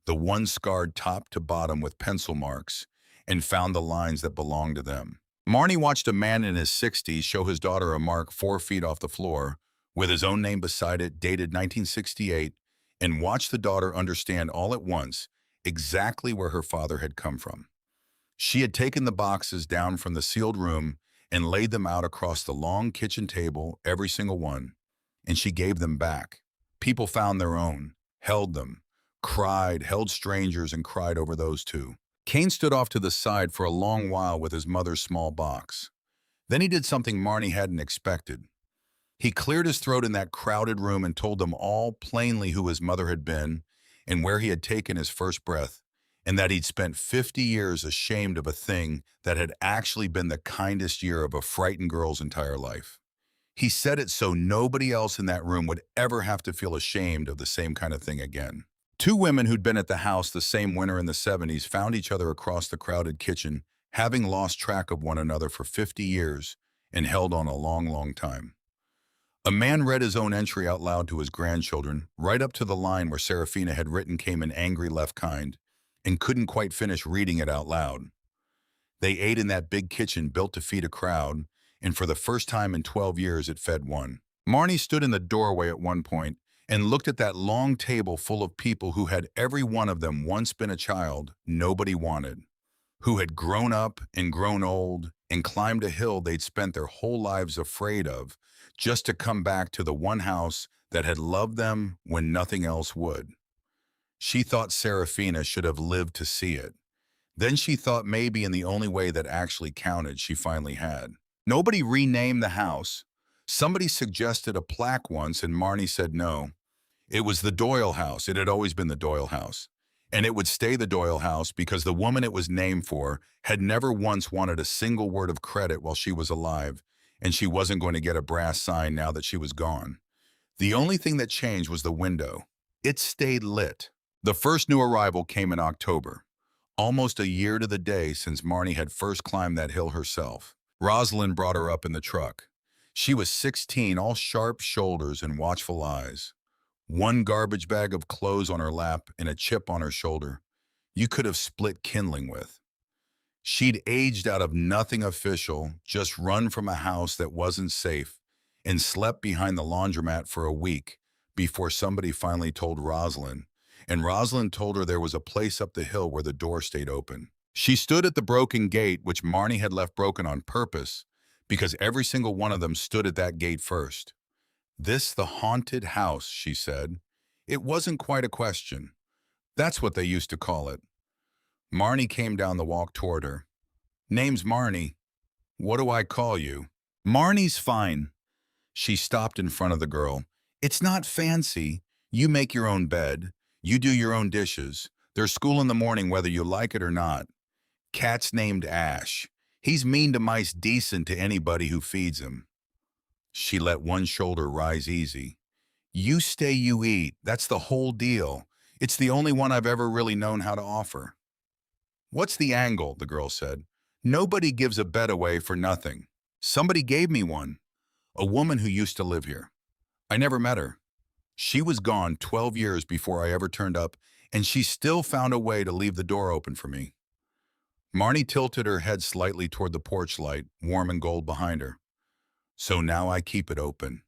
A: the one scarred top to bottom with pencil marks, and found the lines that belonged to them. Marnie watched a man in his 60s show his daughter a mark 4 feet off the floor, with his own name beside it, dated 1968, and watched the daughter understand all at once exactly where her father had come from. She had taken the boxes down from the sealed room and laid them out across the long kitchen table, every single one, and she gave them back. People found their own, held them, cried, held strangers, and cried over those too. Kane stood off to the side for a long while with his mother's small box. Then he did something Marnie hadn't expected. He cleared his throat in that crowded room and told them all plainly who his mother had been and where he had taken his first breath, and that he'd spent 50 years ashamed of a thing that had actually been the kindest year of a frightened girl's entire life. He said it so nobody else in that room would ever have to feel ashamed of the same kind of thing again. Two women who'd been at the house the same winter in the 70s found each other across the crowded kitchen, having lost track of one another for 50 years and held on a long, long time. A man read his own entry out loud to his grandchildren, right up to the line where Serafina had written came an angry left kind, and couldn't quite finish reading it out loud. They ate in that big kitchen built to feed a crowd, and for the first time in 12 years it fed one. Marnie stood in the doorway at one point and looked at that long table full of people who had every one of them once been a child nobody wanted, who had grown up and grown old and climbed a hill they'd spent their whole lives afraid of, just to come back to the one house that had loved them when nothing else would. She thought Serafina should have lived to see it. Then she thought maybe in the only way that actually counted she finally had. Nobody renamed the house. Somebody suggested a plaque once and Marnie said no. It was the Doyle House. It had always been the Doyle House. And it would stay the Doyle House because the woman it was named for had never once wanted a single word of credit while she was alive, and she wasn't going to get a brass sign now that she was gone. The only thing that changed was the window. It stayed lit. The first new arrival came in October, almost a year to the day since Marnie had first climbed that hill herself. Rosalind brought her up in the truck. She was 16, all sharp shoulders and watchful eyes. One garbage bag of clothes on her lap and a chip on her shoulder you could have split kindling with. She'd aged out of nothing official, just run from a house that wasn't safe, and slept behind the laundromat for a week before somebody finally told Rosalind, and Rosalind told her there was a place up the hill where the door stayed open. She stood at the broken gate, which Marnie had left broken on purpose, because every single one of them stood at that gate first. This the haunted house, she said. It wasn't quite a question. That's what they used to call it. Marnie came down the walk toward her. Name's Marnie. What do I call you? Marnie's fine. She stopped in front of the girl. It's not fancy. You make your own bed. You do your own dishes. There's school in the morning whether you like it or not. Cat's named Ash. He's mean to mice, decent to anybody who feeds him. She let one shoulder rise easy. You stay, you eat. That's the whole deal. It's the only one I've ever really known how to offer. What's the angle? The girl said. Nobody gives a bed away for nothing. Somebody gave me one. A woman who used to live here. I never met her. She was gone 12 years before I ever turned up, and she still found a way to leave the door open for me. Marnie tilted her head slightly toward the porch light, warm and gold behind her. So now I keep it open.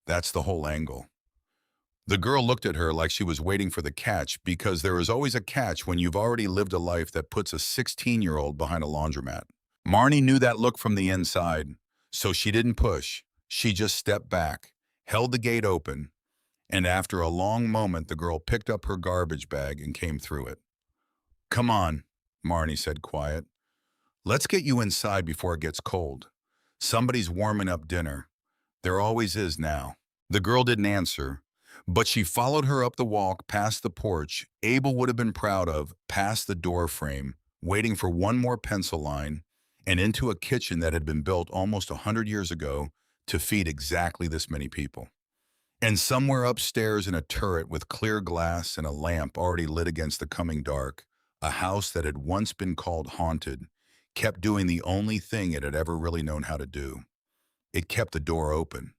A: That's the whole angle. The girl looked at her like she was waiting for the catch, because there is always a catch when you've already lived a life that puts a 16-year-old behind a laundromat. Marnie knew that look from the inside, so she didn't push. She just stepped back, held the gate open, and after a long moment the girl picked up her garbage bag and came through it. Come on, Marnie said quiet. Let's get you inside before it gets cold. Somebody's warming up dinner. There always is now. The girl didn't answer, but she followed her up the walk past the porch Abel would have been proud of, past the door frame, waiting for one more pencil line, and into a kitchen that had been built almost 100 years ago to feed exactly this many people. And somewhere upstairs in a turret with clear glass and a lamp already lit against the coming dark, a house that had once been called haunted kept doing the only thing it had ever really known how to do. It kept the door open.